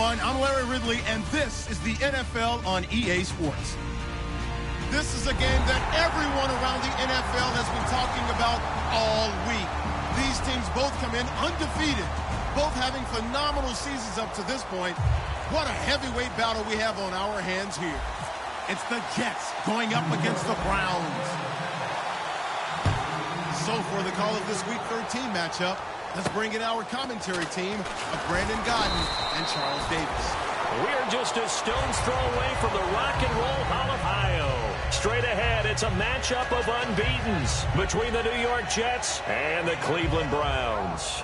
everyone. I'm Larry Ridley, and this is the NFL on EA Sports. This is a game that everyone around the NFL has been talking about all week. These teams both come in undefeated, both having phenomenal seasons up to this point. What a heavyweight battle we have on our hands here. It's the Jets going up against the Browns. So for the call of this Week 13 matchup, let's bring in our commentary team of Brandon Godden and Charles Davis. We're just a stone's throw away from the Rock and Roll Hall of Ohio. Straight ahead, it's a matchup of unbeatens between the New York Jets and the Cleveland Browns.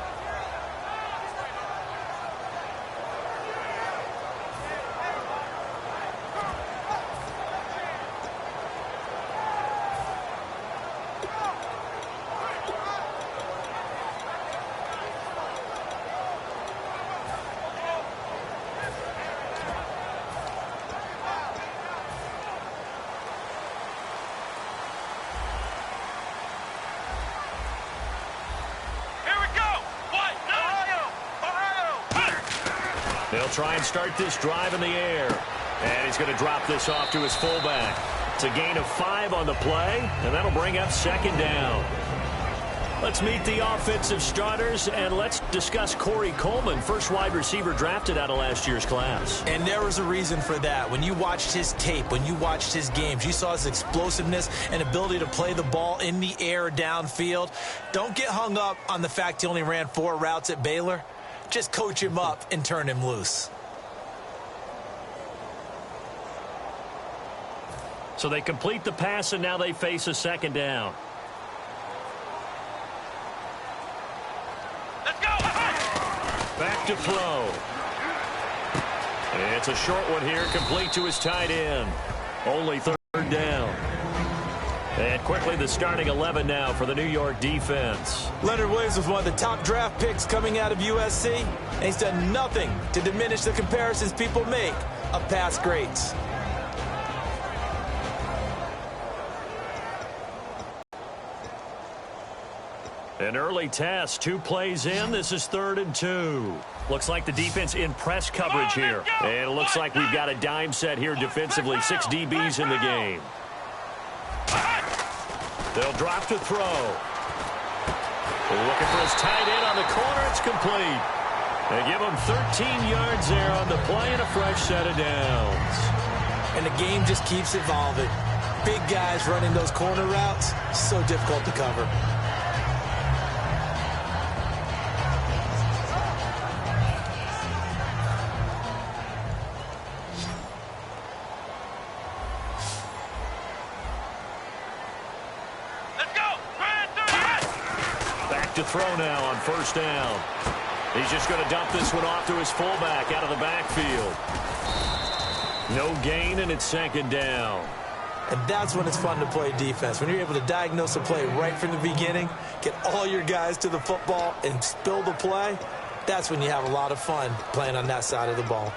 They'll try and start this drive in the air. And he's going to drop this off to his fullback. It's a gain of 5 on the play, and that'll bring up second down. Let's meet the offensive starters, and let's discuss Corey Coleman, first wide receiver drafted out of last year's class. And there was a reason for that. When you watched his tape, when you watched his games, you saw his explosiveness and ability to play the ball in the air downfield. Don't get hung up on the fact he only ran 4 routes at Baylor. Just coach him up and turn him loose. So they complete the pass, and now they face a second down. Let's go! Back to throw. It's a short one here, complete to his tight end. Only third down. And quickly the starting 11 now for the New York defense. Leonard Williams was one of the top draft picks coming out of USC. And he's done nothing to diminish the comparisons people make of past greats. An early test, 2 plays in. This is 3rd and 2. Looks like the defense in press coverage here. And it looks like we've got a dime set here defensively. 6 DBs in the game. They'll drop to throw. Looking for his tight end on the corner. It's complete. They give him 13 yards there on the play and a fresh set of downs. And the game just keeps evolving. Big guys running those corner routes, so difficult to cover. To throw now on first down. He's just going to dump this one off to his fullback out of the backfield. No gain, and it's second down. And that's when it's fun to play defense. When you're able to diagnose a play right from the beginning, get all your guys to the football, and spill the play, that's when you have a lot of fun playing on that side of the ball.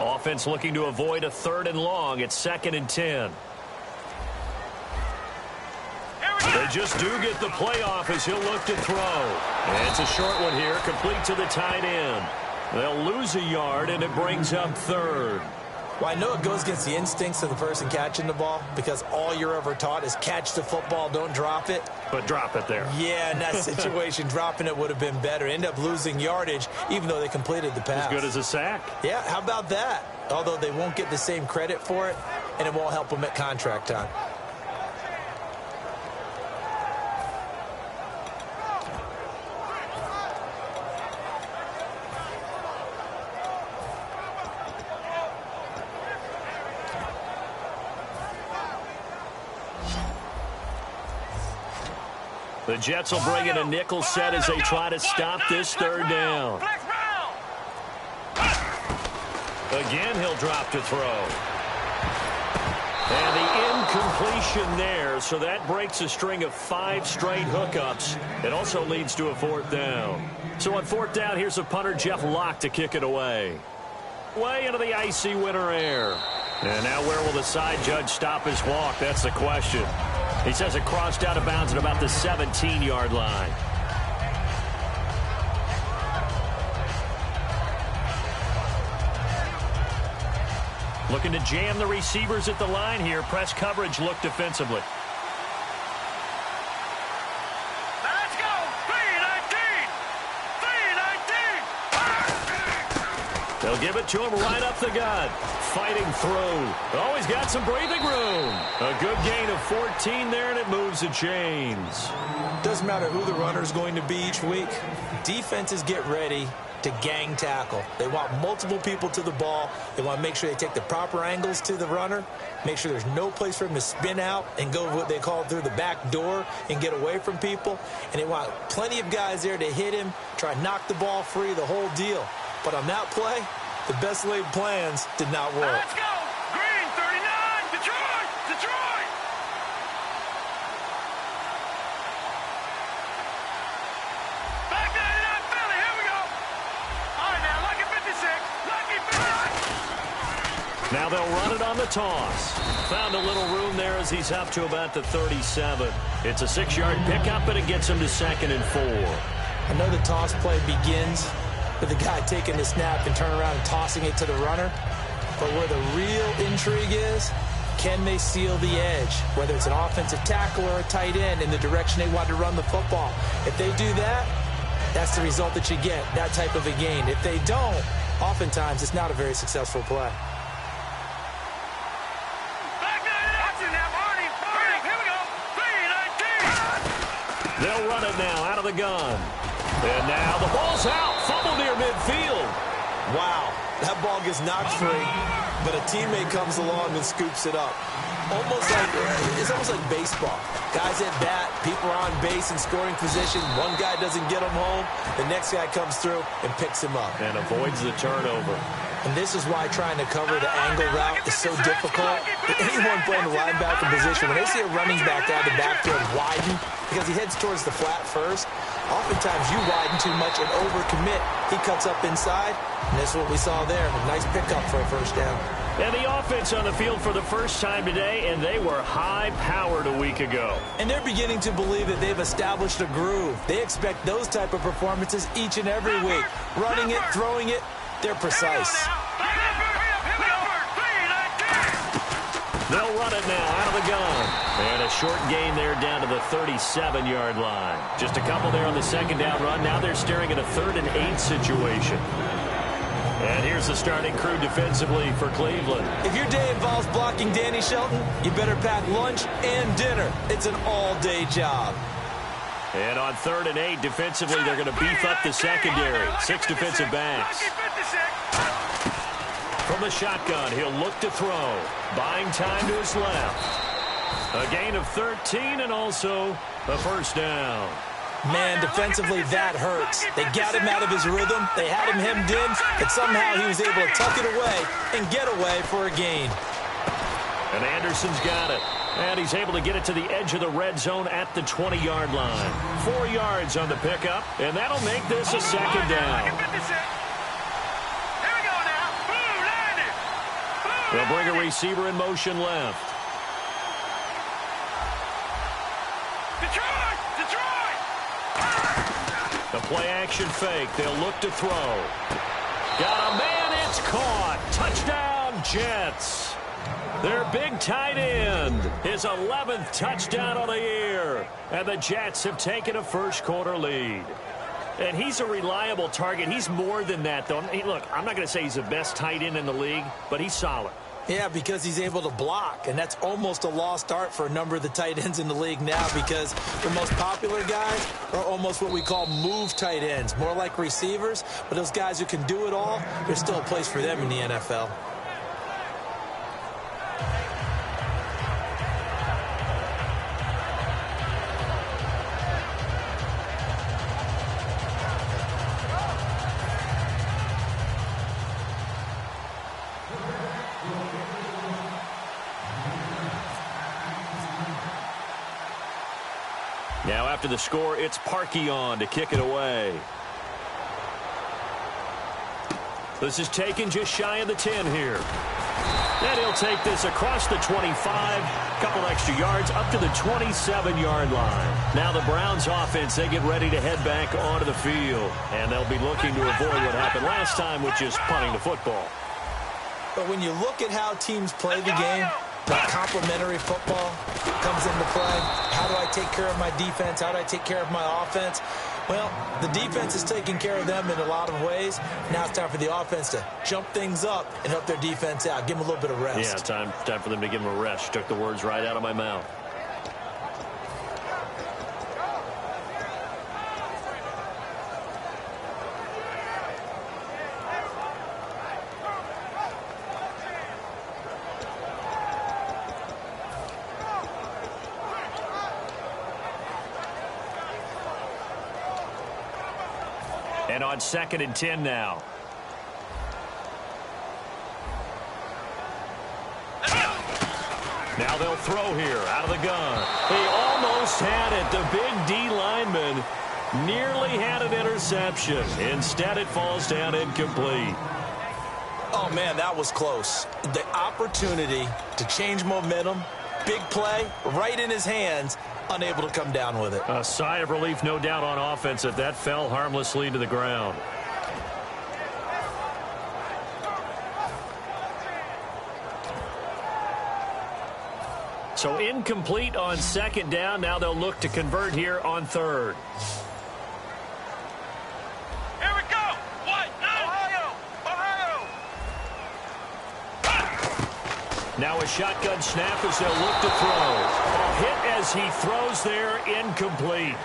Offense looking to avoid a 3rd and long. It's 2nd and 10. They just do get the playoff as he'll look to throw. And it's a short one here, complete to the tight end. They'll lose a yard, and it brings up 3rd. Well, I know it goes against the instincts of the person catching the ball because all you're ever taught is catch the football, don't drop it. But drop it there. Yeah, in that situation, dropping it would have been better. End up losing yardage, even though they completed the pass. As good as a sack. Yeah, how about that? Although they won't get the same credit for it, and it won't help them at contract time. The Jets will bring in a nickel set as they try to stop this 3rd down. Again, he'll drop to throw. And the Incompletion there, so that breaks a string of 5 straight hookups. It also leads to a 4th down. So on 4th down, here's a punter, Jeff Locke, to kick it away. Way into the icy winter air. And now where will the side judge stop his walk? That's the question. He says it crossed out of bounds at about the 17-yard line. Looking to jam the receivers at the line here. Press coverage look defensively. Let's go! 319! 319! They'll give it to him right up the gut. Fighting through. Always got some breathing room. A good gain of 14 there, and it moves the chains. Doesn't matter who the runner is going to be each week. Defenses get ready to gang tackle. They want multiple people to the ball. They want to make sure they take the proper angles to the runner, make sure there's no place for him to spin out and go what they call through the back door and get away from people. And they want plenty of guys there to hit him, try to knock the ball free, the whole deal. But on that play, the best laid plans did not work. Let's go! Green, 39! Detroit! Detroit! Back 99, Philly, here we go! All right, now, lucky 56, lucky 50! Now they'll run it on the toss. Found a little room there as he's up to about the 37. It's a 6-yard pickup, and it gets him to 2nd and 4. I know the toss play begins with the guy taking the snap and turning around and tossing it to the runner. But where the real intrigue is, can they seal the edge? Whether it's an offensive tackle or a tight end in the direction they want to run the football. If they do that, that's the result that you get, that type of a gain. If they don't, oftentimes it's not a very successful play. Back 99, watch it now, Barney, here we go! 319! They'll run it now out of the gun. And now the ball's out. Fumble near midfield. Wow, that ball gets knocked free, but a teammate comes along and scoops it up. It's almost like baseball. Guys at bat, people are on base in scoring position. One guy doesn't get him home. The next guy comes through and picks him up. And avoids the turnover. And this is why trying to cover the angle route is so difficult. Anyone playing the linebacker position, when they see a running back out of the backfield widen, because he heads towards the flat first, oftentimes you widen too much and overcommit. He cuts up inside, and that's what we saw there. A nice pickup for a 1st down. And the offense on the field for the first time today, and they were high-powered a week ago. And they're beginning to believe that they've established a groove. They expect those type of performances each and every week. Running it, throwing it, they're precise. They'll run it now out of the gun. And a short gain there down to the 37-yard line. Just a couple there on the 2nd down run. Now they're staring at a 3rd and 8 situation. And here's the starting crew defensively for Cleveland. If your day involves blocking Danny Shelton, you better pack lunch and dinner. It's an all-day job. And on 3rd and 8, defensively, they're going to beef up the secondary. 6 defensive backs. From the shotgun, he'll look to throw. Buying time to his left. A gain of 13 and also a 1st down. Man, defensively, that hurts. They got him out of his rhythm. They had him hemmed in, but somehow he was able to tuck it away and get away for a gain. And Anderson's got it. And he's able to get it to the edge of the red zone at the 20-yard line. 4 yards on the pickup, and that'll make this a 2nd down. They'll bring a receiver in motion left. Detroit! Detroit! The play-action fake. They'll look to throw. Got a man. It's caught. Touchdown, Jets. Their big tight end. His 11th touchdown on the year. And the Jets have taken a first-quarter lead. And he's a reliable target. He's more than that, though. Hey, look, I'm not going to say he's the best tight end in the league, but he's solid. Yeah, because he's able to block, and that's almost a lost art for a number of the tight ends in the league now because the most popular guys are almost what we call move tight ends, more like receivers, but those guys who can do it all, there's still a place for them in the NFL. Now after the score, it's Parkey on to kick it away. This is taken just shy of the 10 here. And he'll take this across the 25, couple extra yards up to the 27-yard line. Now the Browns offense, they get ready to head back onto the field. And they'll be looking to avoid what happened last time, which is punting the football. But when you look at how teams play the game, that complementary football comes into play. How do I take care of my defense? How do I take care of my offense? Well, the defense is taking care of them in a lot of ways. Now it's time for the offense to jump things up and help their defense out. Give them a little bit of rest. Yeah, time for them to give them a rest. Took the words right out of my mouth. And on 2nd and 10 now. Now they'll throw here out of the gun. He almost had it. The big D lineman nearly had an interception. Instead, it falls down incomplete. Oh, man, that was close. The opportunity to change momentum, big play, right in his hands, unable to come down with it. A sigh of relief, no doubt, on offense if that fell harmlessly to the ground. So incomplete on 2nd down. Now they'll look to convert here on 3rd. Here we go. What? Ohio. Now a shotgun snap as they'll look to throw. A hit as he throws there, incomplete.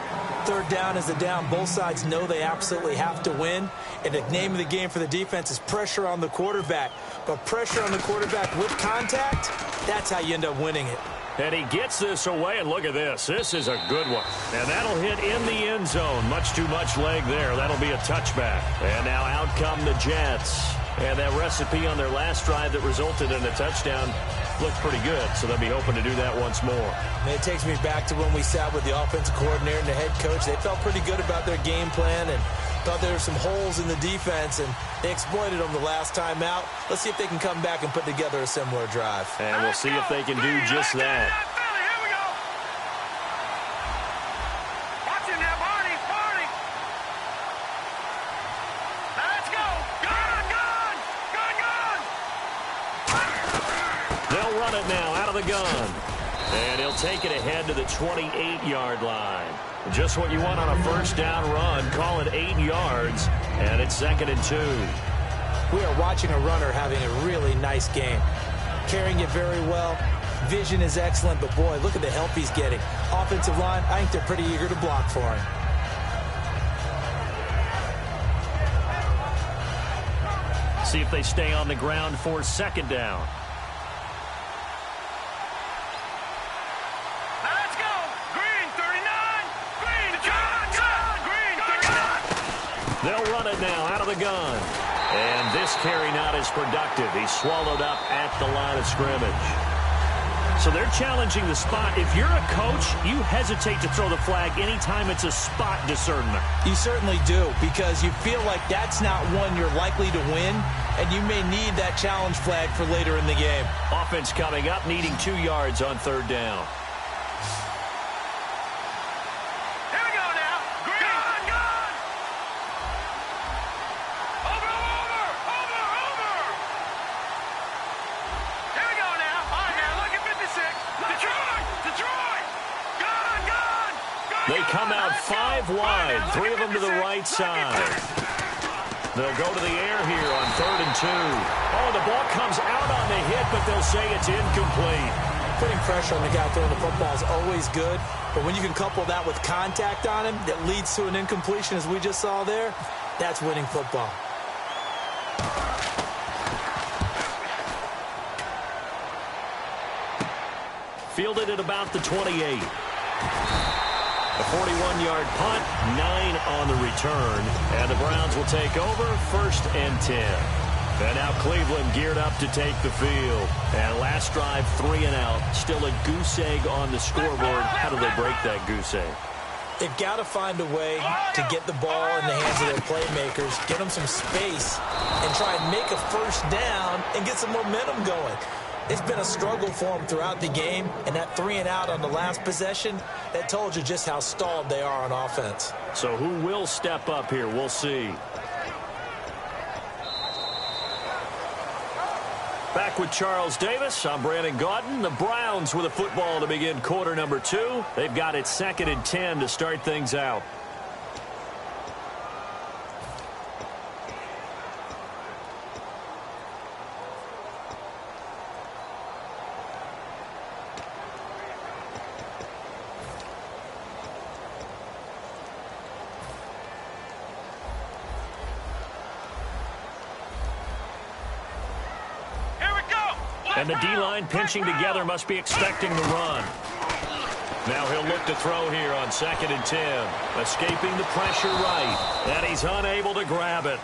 3rd down is a down. Both sides know they absolutely have to win. And the name of the game for the defense is pressure on the quarterback. But pressure on the quarterback with contact, that's how you end up winning it. And he gets this away, and look at this. This is a good one. And that'll hit in the end zone. Much too much leg there. That'll be a touchback. And now out come the Jets. And that recipe on their last drive that resulted in a touchdown looked pretty good, so they'll be hoping to do that once more. And it takes me back to when we sat with the offensive coordinator and the head coach. They felt pretty good about their game plan and thought there were some holes in the defense, and they exploited them the last time out. Let's see if they can come back and put together a similar drive. And we'll see if they can do just that. Here we go. Watch him now, Barney. Now let's go. Gun. They'll run it now out of the gun. And he'll take it ahead to the 28-yard line. Just what you want on a 1st down run. Call it 8 yards, and it's 2nd and 2. We are watching a runner having a really nice game. Carrying it very well. Vision is excellent, but boy, look at the help he's getting. Offensive line, I think they're pretty eager to block for him. See if they stay on the ground for 2nd down. They'll run it now out of the gun. And this carry not as productive. He's swallowed up at the line of scrimmage. So they're challenging the spot. If you're a coach, you hesitate to throw the flag anytime it's a spot discernment. You certainly do, because you feel like that's not one you're likely to win, and you may need that challenge flag for later in the game. Offense coming up, needing 2 yards on 3rd down. They come out 5 wide, 3 of them to the right side. They'll go to the air here on 3rd and 2. Oh, the ball comes out on the hit, but they'll say it's incomplete. Putting pressure on the guy throwing the football is always good, but when you can couple that with contact on him that leads to an incompletion, as we just saw there, that's winning football. Fielded at about the 28. A 41-yard punt, 9 on the return, and the Browns will take over 1st and 10. And now Cleveland geared up to take the field. And last drive, 3 and out. Still a goose egg on the scoreboard. How do they break that goose egg? They've got to find a way to get the ball in the hands of their playmakers, get them some space, and try and make a first down and get some momentum going. It's been a struggle for them throughout the game, and that 3-and-out on the last possession, that told you just how stalled they are on offense. So who will step up here? We'll see. Back with Charles Davis, I'm Brandon Gaudin. The Browns with a football to begin quarter number 2. They've got it 2nd and 10 to start things out. And the D-line pinching together, must be expecting the run. Now he'll look to throw here on 2nd and 10. Escaping the pressure right. And he's unable to grab it.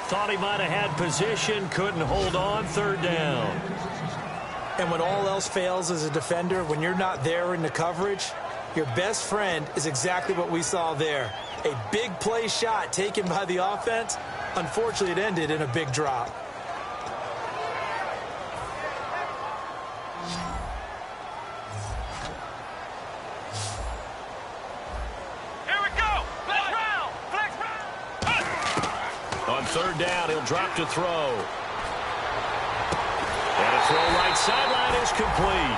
Thought he might have had position, couldn't hold on, 3rd down. And when all else fails as a defender, when you're not there in the coverage, your best friend is exactly what we saw there. A big play shot taken by the offense. Unfortunately, it ended in a big drop. On 3rd down, he'll drop to throw. And a throw right sideline is complete.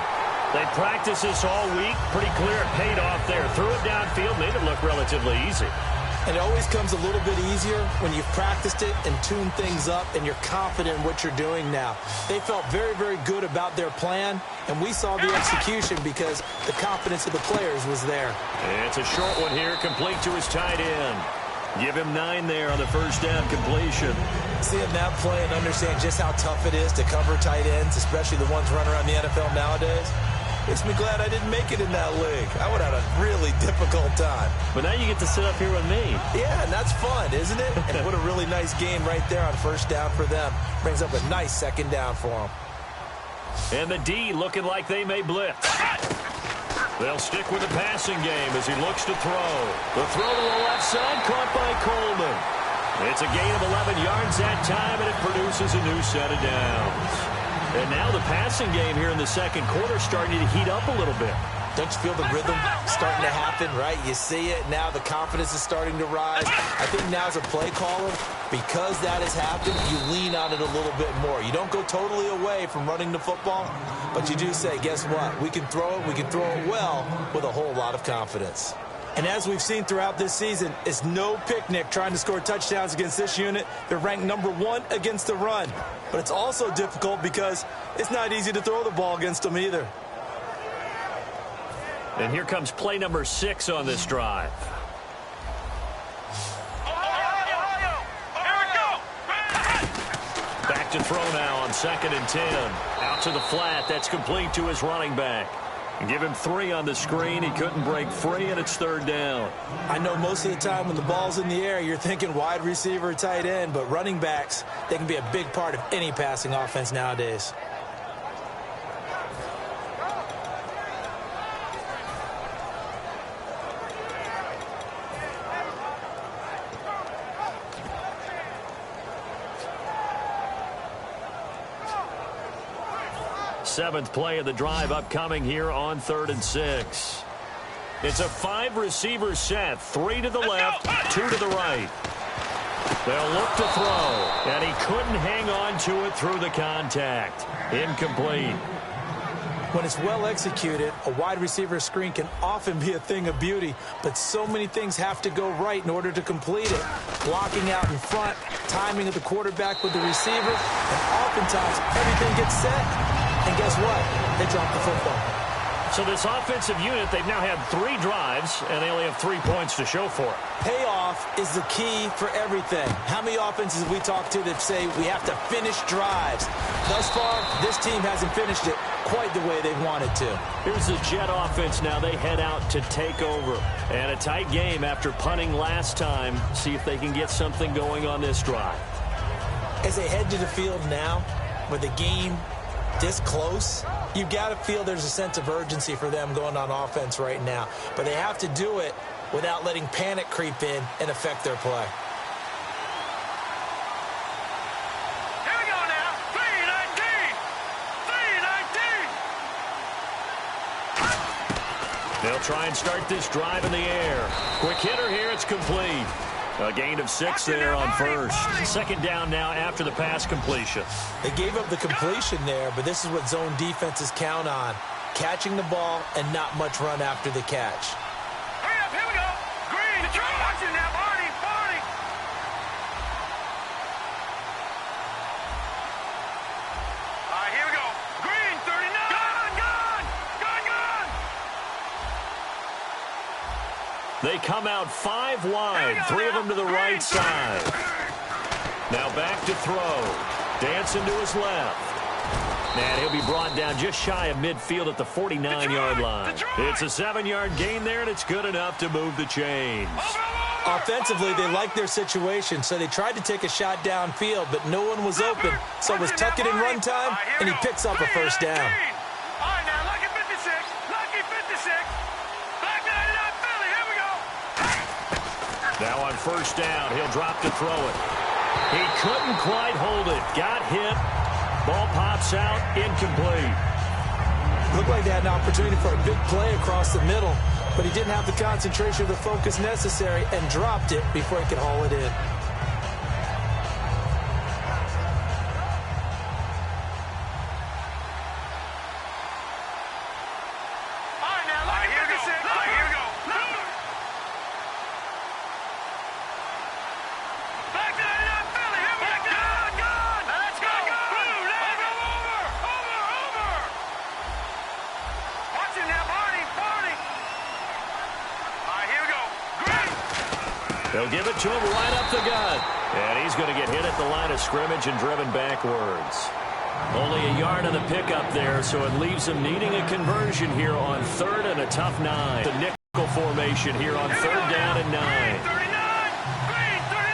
They practiced this all week. Pretty clear it paid off there. Threw it downfield, made it look relatively easy. And it always comes a little bit easier when you've practiced it and tuned things up and you're confident in what you're doing now. They felt very, very good about their plan, and we saw the execution because the confidence of the players was there. And it's a short one here, complete to his tight end. Give him 9 there on the 1st down completion. Seeing that play and understand just how tough it is to cover tight ends, especially the ones running around the NFL nowadays, makes me glad I didn't make it in that league. I would have had a really difficult time. But now you get to sit up here with me. Yeah, and that's fun, isn't it? And what a really nice game right there on 1st down for them. Brings up a nice 2nd down for them. And the D looking like they may blitz. They'll stick with the passing game as he looks to throw. The throw to the left side, caught by Coleman. It's a gain of 11 yards that time, and it produces a new set of downs. And now the passing game here in the 2nd quarter starting to heat up a little bit. Don't you feel the rhythm starting to happen, right? You see it now. The confidence is starting to rise. I think now as a play caller, because that has happened, you lean on it a little bit more. You don't go totally away from running the football, but you do say, guess what? We can throw it. We can throw it well with a whole lot of confidence. And as we've seen throughout this season, it's no picnic trying to score touchdowns against this unit. They're ranked number 1 against the run. But it's also difficult because it's not easy to throw the ball against them either. And here comes play number 6 on this drive. Back to throw now on 2nd and 10. Out to the flat. That's complete to his running back. And give him 3 on the screen. He couldn't break free, and it's 3rd down. I know most of the time when the ball's in the air, you're thinking wide receiver, tight end, but running backs, they can be a big part of any passing offense nowadays. Seventh play of the drive upcoming here on 3rd and 6. It's a 5-receiver set. 3 to the left, 2 to the right. They'll look to throw, and he couldn't hang on to it through the contact. Incomplete. When it's well executed, a wide receiver screen can often be a thing of beauty, but so many things have to go right in order to complete it. Blocking out in front, timing of the quarterback with the receiver, and oftentimes everything gets set. And guess what? They dropped the football. So this offensive unit, they've now had 3 drives, and they only have 3 points to show for it. Payoff is the key for everything. How many offenses have we talked to that say we have to finish drives? Thus far, this team hasn't finished it quite the way they wanted to. Here's the Jet offense now. They head out to take over. And a tight game after punting last time. See if they can get something going on this drive. As they head to the field now, with the game this close, you've got to feel there's a sense of urgency for them going on offense right now. But they have to do it without letting panic creep in and affect their play. Here we go now. 3-19. 3-19. They'll try and start this drive in the air. Quick hitter here, it's complete. A gain of 6 there on first. Second down now after the pass completion. They gave up the completion there, but this is what zone defenses count on. Catching the ball and not much run after the catch. Hurry up, here we go. Green, watch it now, Barney. All right, here we go. Green, 39. Gone. They come out 5 wide, 3 of them to the right side. Now back to throw. Dancing to his left. And he'll be brought down just shy of midfield at the 49-yard line. It's a 7-yard gain there, and it's good enough to move the chains. Offensively, they liked their situation, so they tried to take a shot downfield, but no one was open. So it was tuck it in run time, and he picks up a first down. All right, now, lucky 56. Lucky 56. Back 99 Philly. Here we go. Now on first down, he'll drop to throw it. He couldn't quite hold it. Got hit. Ball pops out, incomplete. Looked like they had an opportunity for a big play across the middle, but he didn't have the concentration or the focus necessary and dropped it before he could haul it in. All right, now, lucky 56. All right, here we go. Back to 99 Philly. Here we go. Gone. Now, let's go. Over. Watch it now, Barney. All right, here we go. Green. They'll give it to him right up the gut. And he's going to get hit at the line of scrimmage and driven backwards. Only a yard on the pickup there, so it leaves them needing a conversion here on 3rd and a tough 9. The nickel formation here on 3rd down and 9. Green 39.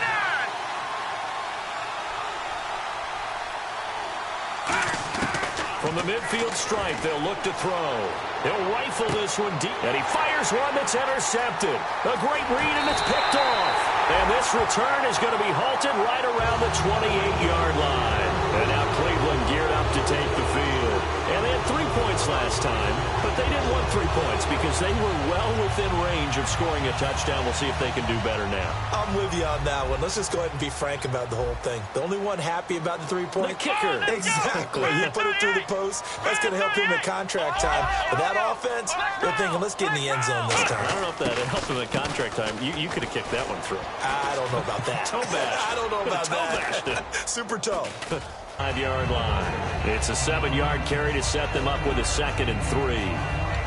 From the midfield stripe, they'll look to throw. He'll rifle this one deep, and he fires one that's intercepted. A great read, and it's picked off. And this return is going to be halted right around the 28-yard line. And now Cleveland geared up to take the field. And they had 3 points last time, but they didn't want 3 points because they were well within range of scoring a touchdown. We'll see if they can do better now. I'm with you on that one. Let's just go ahead and be frank about the whole thing. The only one happy about the 3-point kicker. Exactly. He put it through the post. That's going to help him at contract time. But that offense, they're thinking, let's get in the end zone this time. I don't know if that helped him at contract time. You could have kicked that one through. I don't know about that. Toe bash. I don't know about that. Super toe. 5-yard line. It's a 7-yard carry to set them up with a 2nd and 3.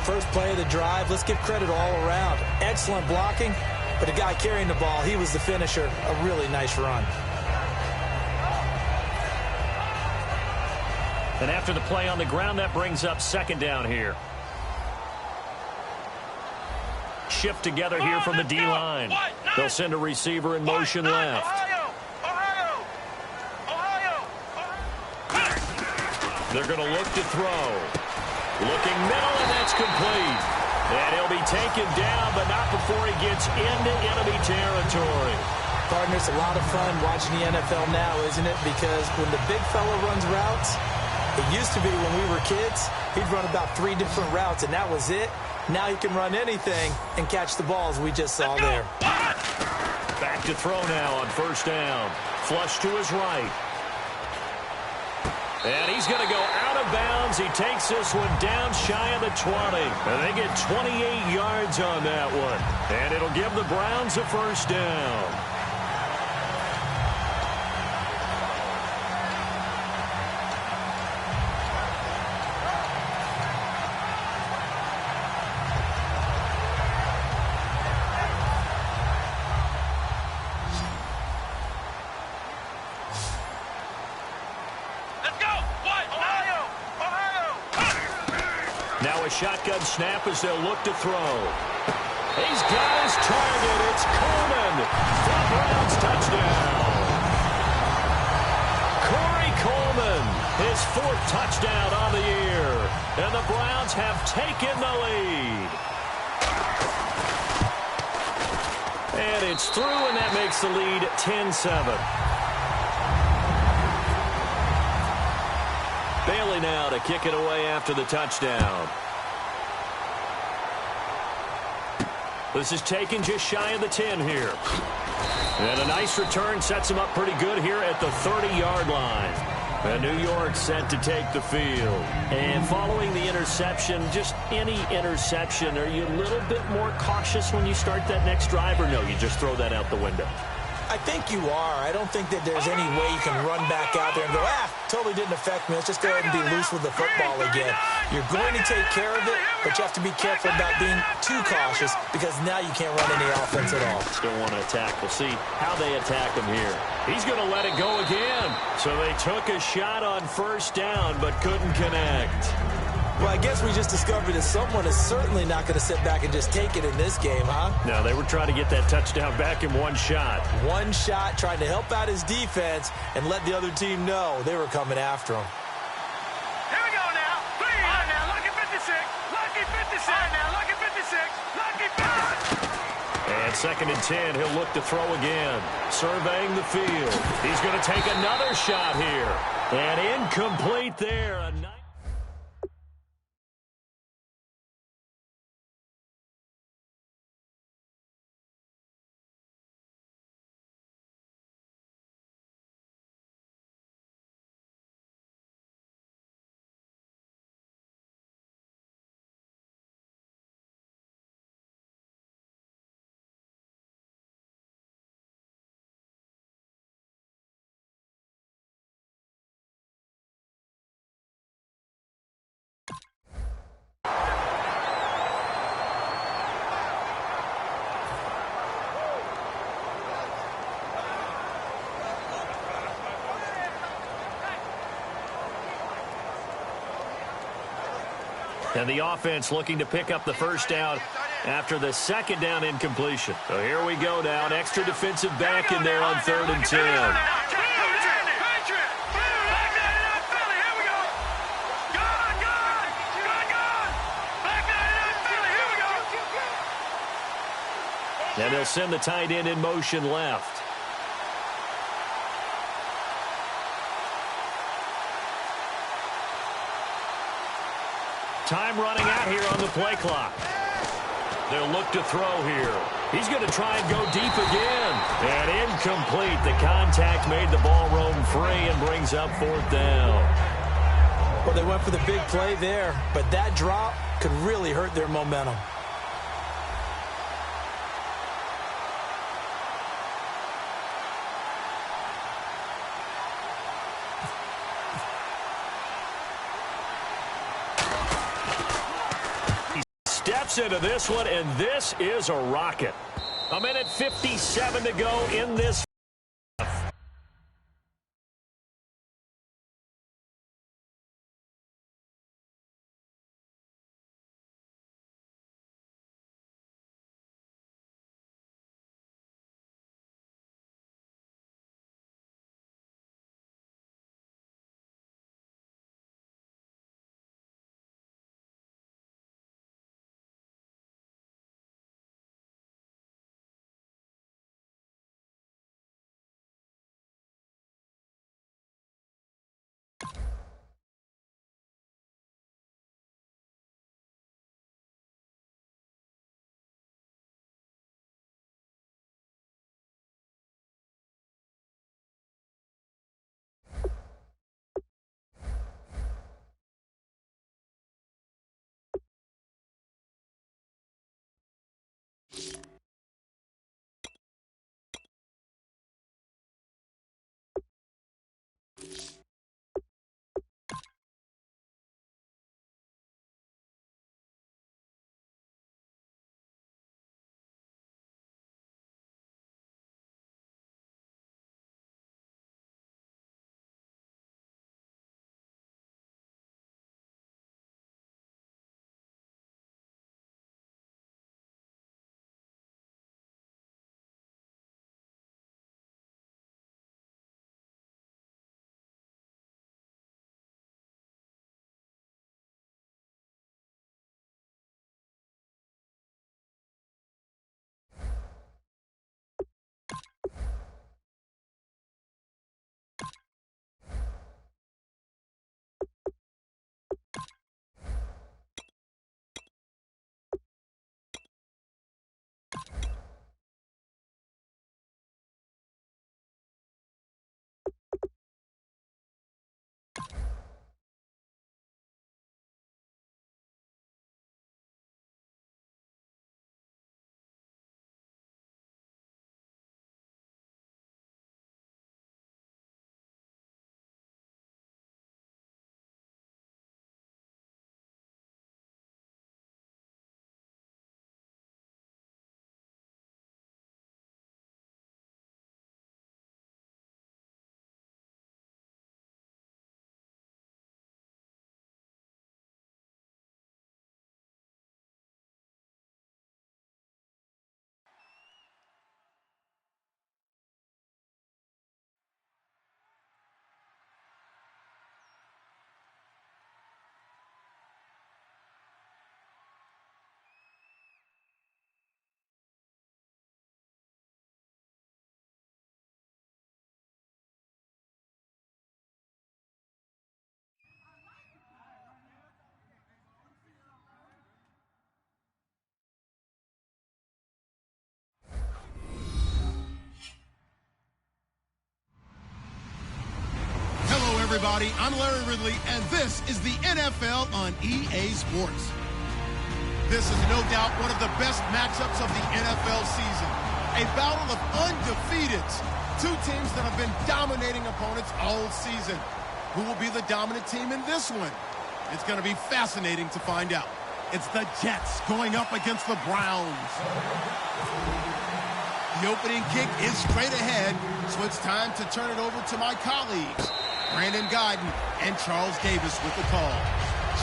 First play of the drive. Let's give credit all around. Excellent blocking, but the guy carrying the ball, he was the finisher. A really nice run. And after the play on the ground, that brings up 2nd down here. Shift together here from the D-line. They'll send a receiver in motion left. They're going to look to throw. Looking middle, and that's complete. And he'll be taken down, but not before he gets into enemy territory. Partner, it's a lot of fun watching the NFL now, isn't it? Because when the big fella runs routes, it used to be when we were kids, he'd run about 3 different routes, and that was it. Now he can run anything and catch the balls we just saw there. Back to throw now on first down. Flush to his right. And he's going to go out of bounds. He takes this one down shy of the 20. And they get 28 yards on that one. And it'll give the Browns a first down. Shotgun snap as they'll look to throw. He's got his target. It's Coleman for Browns touchdown. Corey Coleman, his 4th touchdown on the year. And the Browns have taken the lead. And it's through, and that makes the lead 10-7. Bailey now to kick it away after the touchdown. This is taken just shy of the 10 here. And a nice return sets him up pretty good here at the 30-yard line. And New York set to take the field. And following the interception, just any interception, are you a little bit more cautious when you start that next drive, or no, you just throw that out the window? I think you are. I don't think that there's any way you can run back out there and go, totally didn't affect me. Let's just go ahead and be loose with the football again. You're going to take care of it, but you have to be careful about being too cautious because now you can't run any offense at all. Still want to attack. We'll see how they attack him here. He's going to let it go again. So they took a shot on first down, but couldn't connect. Well, I guess we just discovered that someone is certainly not going to sit back and just take it in this game, huh? No, they were trying to get that touchdown back in one shot. One shot, trying to help out his defense and let the other team know they were coming after him. Here we go now. All right, now, lucky 56. Lucky 56. All right, now, lucky 56. Lucky 56. And 2nd and 10, he'll look to throw again. Surveying the field. He's going to take another shot here. And incomplete there. And the offense looking to pick up the first down after the 2nd down incompletion. So here we go now. An extra defensive back in there on 3rd and 10. And they'll send the tight end in motion left. Time running out here on the play clock. They'll look to throw here. He's going to try and go deep again. And incomplete. The contact made the ball roam free and brings up 4th down. Well, they went for the big play there, but that drop could really hurt their momentum. Steps into this one, and this is a rocket. 1:57 to go in this everybody. I'm Larry Ridley, and this is the NFL on EA Sports. This is no doubt one of the best matchups of the NFL season. A battle of undefeateds. Two teams that have been dominating opponents all season. Who will be the dominant team in this one? It's going to be fascinating to find out. It's the Jets going up against the Browns. The opening kick is straight ahead, so it's time to turn it over to my colleagues, Brandon Guyton and Charles Davis with the call.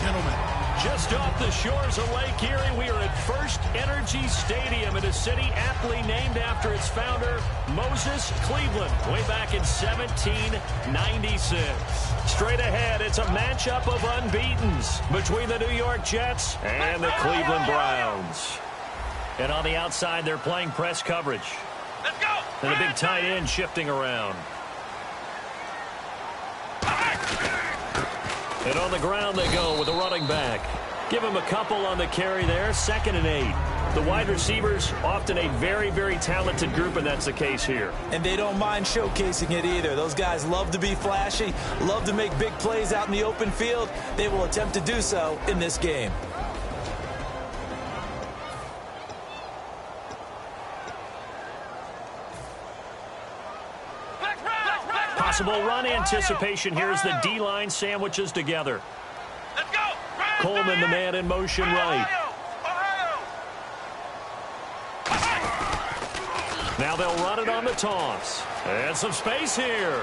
Gentlemen. Just off the shores of Lake Erie, we are at First Energy Stadium in a city aptly named after its founder, Moses Cleveland, way back in 1796. Straight ahead, it's a matchup of unbeatens between the New York Jets and the Cleveland Browns. And on the outside, they're playing press coverage. Let's go. And the big tight end shifting around. And on the ground they go with a running back. Give him a couple on the carry there, 2nd and 8. The wide receivers, often a very, very talented group, and that's the case here. And they don't mind showcasing it either. Those guys love to be flashy, love to make big plays out in the open field. They will attempt to do so in this game. Possible run anticipation here as the D-line sandwiches together. Let's go. Coleman, the man in motion right. Now they'll run it on the toss. And some space here.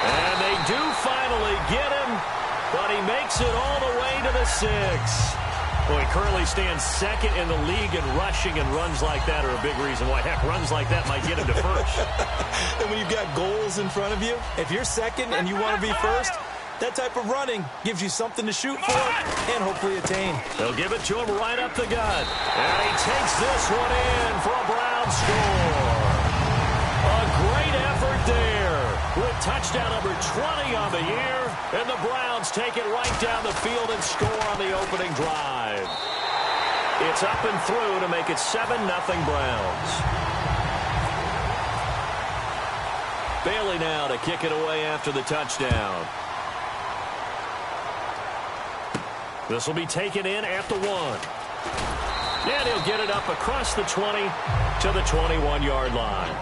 And they do finally get him, but he makes it all the way to the 6. Well, he currently stands 2nd in the league in rushing, and runs like that are a big reason why. Heck, runs like that might get him to first. And when you've got goals in front of you, if you're 2nd and you want to be first, that type of running gives you something to shoot for and hopefully attain. They'll give it to him right up the gut. And he takes this one in for a Brown score. A great effort there with touchdown number 20 on the year. And the Browns take it right down the field and score on the opening drive. It's up and through to make it 7-0 Browns. Bailey now to kick it away after the touchdown. This will be taken in at the 1. And he'll get it up across the 20 to the 21-yard line.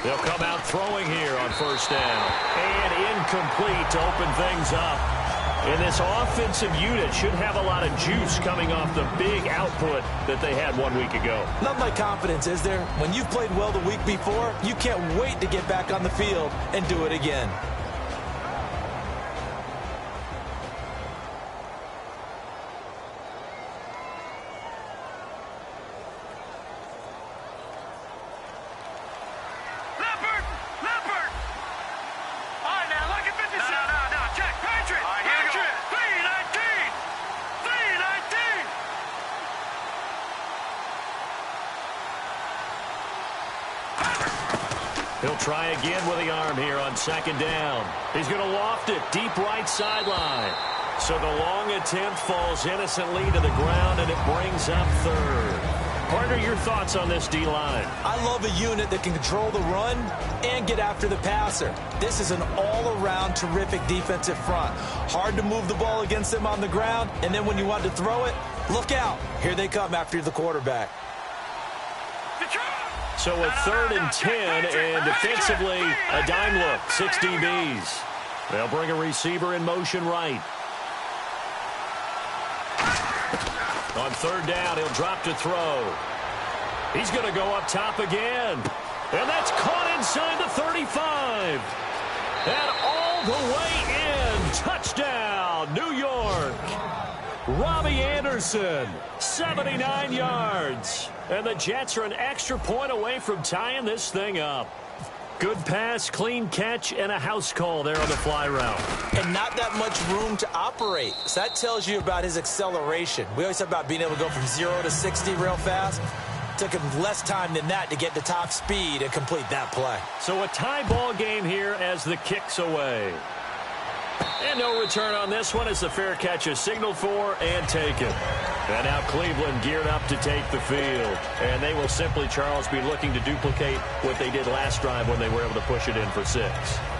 They'll come out throwing here on 1st down. And incomplete to open things up. And this offensive unit should have a lot of juice coming off the big output that they had 1 week ago. Not like confidence, is there? When you've played well the week before, you can't wait to get back on the field and do it again. He'll try again with the arm here on 2nd down. He's going to loft it deep right sideline. So the long attempt falls innocently to the ground, and it brings up 3rd. Partner, your thoughts on this D-line? I love a unit that can control the run and get after the passer. This is an all-around terrific defensive front. Hard to move the ball against them on the ground, and then when you want to throw it, look out. Here they come after the quarterback. So a 3rd and 10, and defensively, a dime look, 6 DBs. They'll bring a receiver in motion right. On 3rd down, he'll drop to throw. He's going to go up top again. And that's caught inside the 35. And all the way in. Touchdown, New York. Robbie Anderson, 79 yards. And the Jets are an extra point away from tying this thing up. Good pass, clean catch, and a house call there on the fly route. And not that much room to operate. So that tells you about his acceleration. We always talk about being able to go from 0 to 60 real fast. Took him less time than that to get to top speed and complete that play. So a tie ball game here as the kick's away. And no return on this one as the fair catch is signaled for and taken. And now Cleveland geared up to take the field. And they will simply, Charles, be looking to duplicate what they did last drive when they were able to push it in for 6.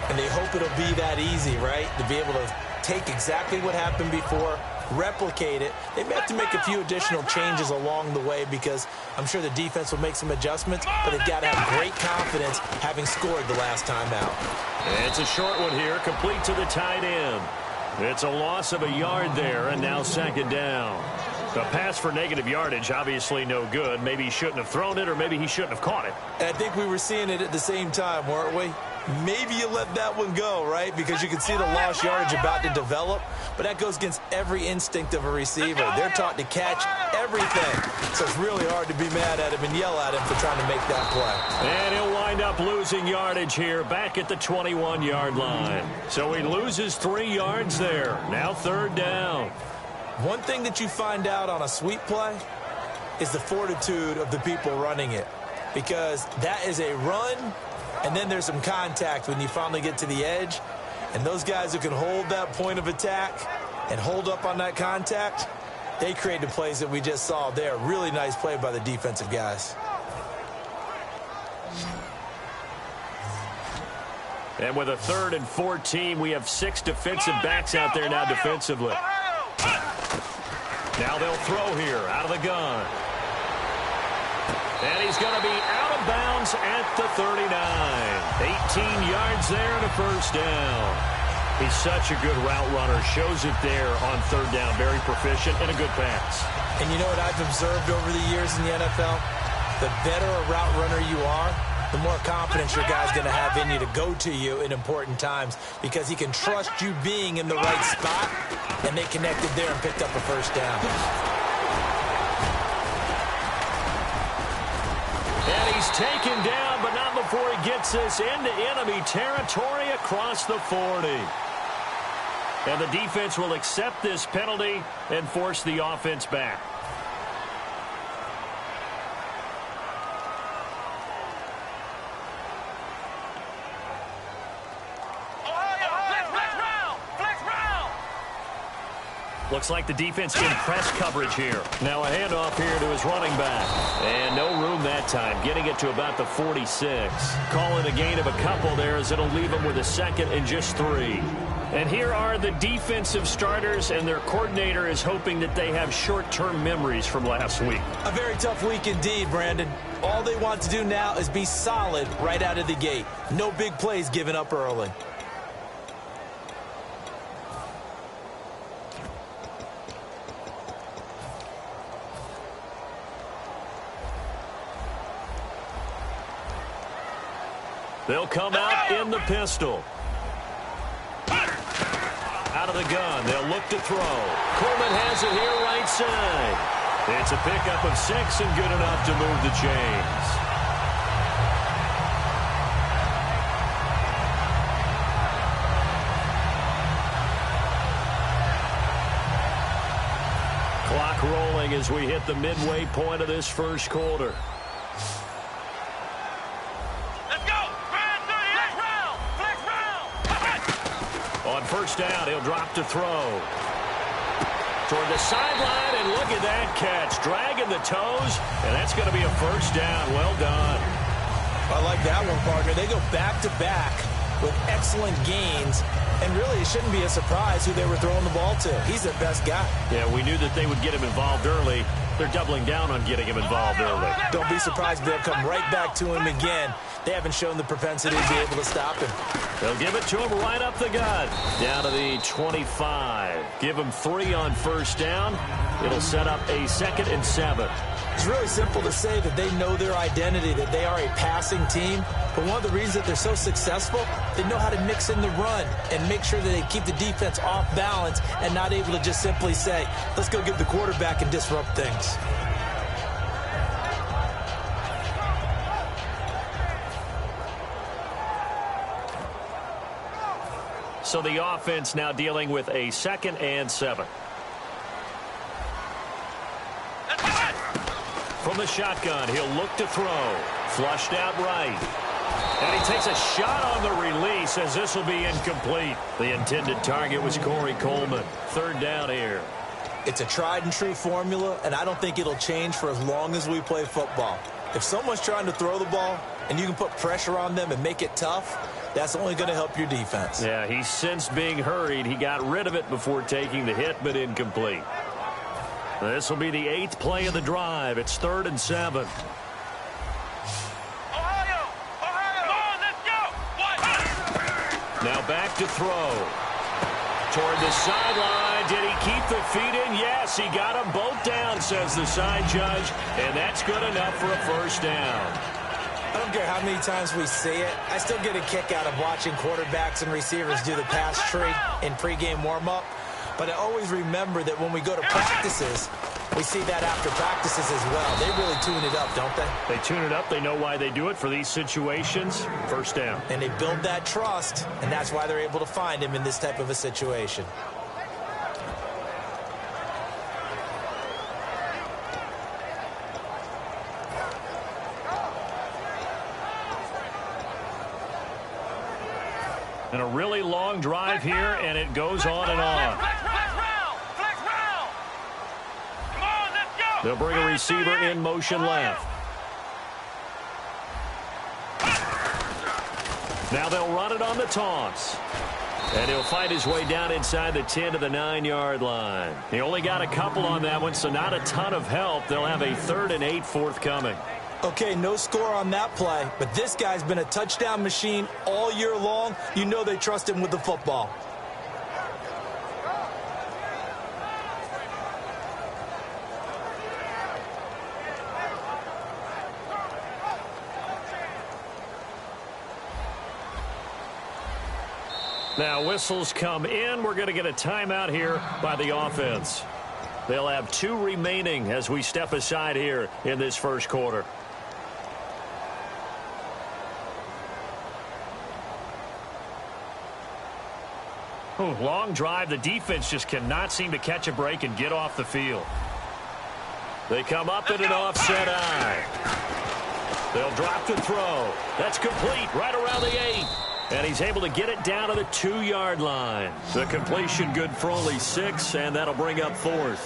And they hope it'll be that easy, right? To be able to take exactly what happened before, replicate it. They may have to make a few additional changes along the way because I'm sure the defense will make some adjustments, but they've got to have great confidence having scored the last time out. It's a short one here, complete to the tight end. It's a loss of a yard there, and now 2nd down. The pass for negative yardage, obviously no good. Maybe he shouldn't have thrown it, or maybe he shouldn't have caught it. And I think we were seeing it at the same time, weren't we? Maybe you let that one go, right? Because you can see the lost yardage about to develop. But that goes against every instinct of a receiver. They're taught to catch everything. So it's really hard to be mad at him and yell at him for trying to make that play. And he'll wind up losing yardage here back at the 21-yard line. So he loses 3 yards there. Now 3rd down. One thing that you find out on a sweep play is the fortitude of the people running it. Because that is a run, and then there's some contact when you finally get to the edge. And those guys who can hold that point of attack and hold up on that contact, they create the plays that we just saw there. Really nice play by the defensive guys. And with a 3rd and 14, we have 6 defensive backs out there now defensively. Now they'll throw here out of the gun. And he's going to be out of bounds at the 39. 18 yards there and a 1st down. He's such a good route runner. Shows it there on 3rd down. Very proficient and a good pass. And you know what I've observed over the years in the NFL? The better a route runner you are, the more confidence your guy's going to have in you to go to you in important times because he can trust you being in the right spot, and they connected there and picked up a 1st down. And he's taken down, but not before he gets this into enemy territory across the 40. And the defense will accept this penalty and force the offense back. Looks like the defense in press coverage here. Now a handoff here to his running back. And no room that time, getting it to about the 46. Call it a gain of a couple there as it'll leave him with a 2nd and just 3. And here are the defensive starters, and their coordinator is hoping that they have short-term memories from last week. A very tough week indeed, Brandon. All they want to do now is be solid right out of the gate. No big plays given up early. They'll come out in the pistol. Out of the gun, they'll look to throw. Coleman has it here right side. It's a pickup of 6 and good enough to move the chains. Clock rolling as we hit the midway point of this 1st quarter. On 1st down, he'll drop to throw. Toward the sideline, and look at that catch. Dragging the toes, and that's going to be a 1st down. Well done. I like that one, partner. They go back-to-back with excellent gains, and really it shouldn't be a surprise who they were throwing the ball to. He's their best guy. Yeah, we knew that they would get him involved early. They're doubling down on getting him involved early. Don't be surprised if they'll come right back to him again. They haven't shown the propensity to be able to stop him. They'll give it to him right up the gut. Down to the 25. Give him 3 on 1st down. It'll set up a 2nd and 7. It's really simple to say that they know their identity, that they are a passing team. But one of the reasons that they're so successful, they know how to mix in the run and make sure that they keep the defense off balance and not able to just simply say, let's go get the quarterback and disrupt things. So the offense now dealing with a 2nd and 7. From from the shotgun. He'll look to throw. Flushed out right. And he takes a shot on the release as this will be incomplete. The intended target was Corey Coleman. Third down here. It's a tried-and-true formula, and I don't think it'll change for as long as we play football. If someone's trying to throw the ball and you can put pressure on them and make it tough, that's only going to help your defense. Yeah, he sensed being hurried. He got rid of it before taking the hit, but incomplete. This will be the 8th play of the drive. It's 3rd and 7. Now back to throw. Toward the sideline. Did he keep the feet in? Yes, he got them both down, says the side judge. And that's good enough for a first down. I don't care how many times we see it. I still get a kick out of watching quarterbacks and receivers do the pass tree in pregame warm-up. But I always remember that when we go to practices, we see that after practices as well. They really tune it up, don't they? They tune it up. They know why they do it for these situations. First down. And they build that trust, and that's why they're able to find him in this type of a situation. And a really long drive here, and it goes on and on. They'll bring a receiver in motion left. Now they'll run it on the toss. And he'll fight his way down inside the 10 to the 9-yard line. He only got a couple on that one, so not a ton of help. They'll have a 3rd and 8 forthcoming. Okay, no score on that play, but this guy's been a touchdown machine all year long. You know they trust him with the football. Now whistles come in. We're going to get a timeout here by the offense. They'll have 2 remaining as we step aside here in this first quarter. Ooh, long drive. The defense just cannot seem to catch a break and get off the field. They come up in an offset eye. They'll drop to throw. That's complete right around the 8. And he's able to get it down to the 2-yard line. The completion good for only 6, and that'll bring up 4th.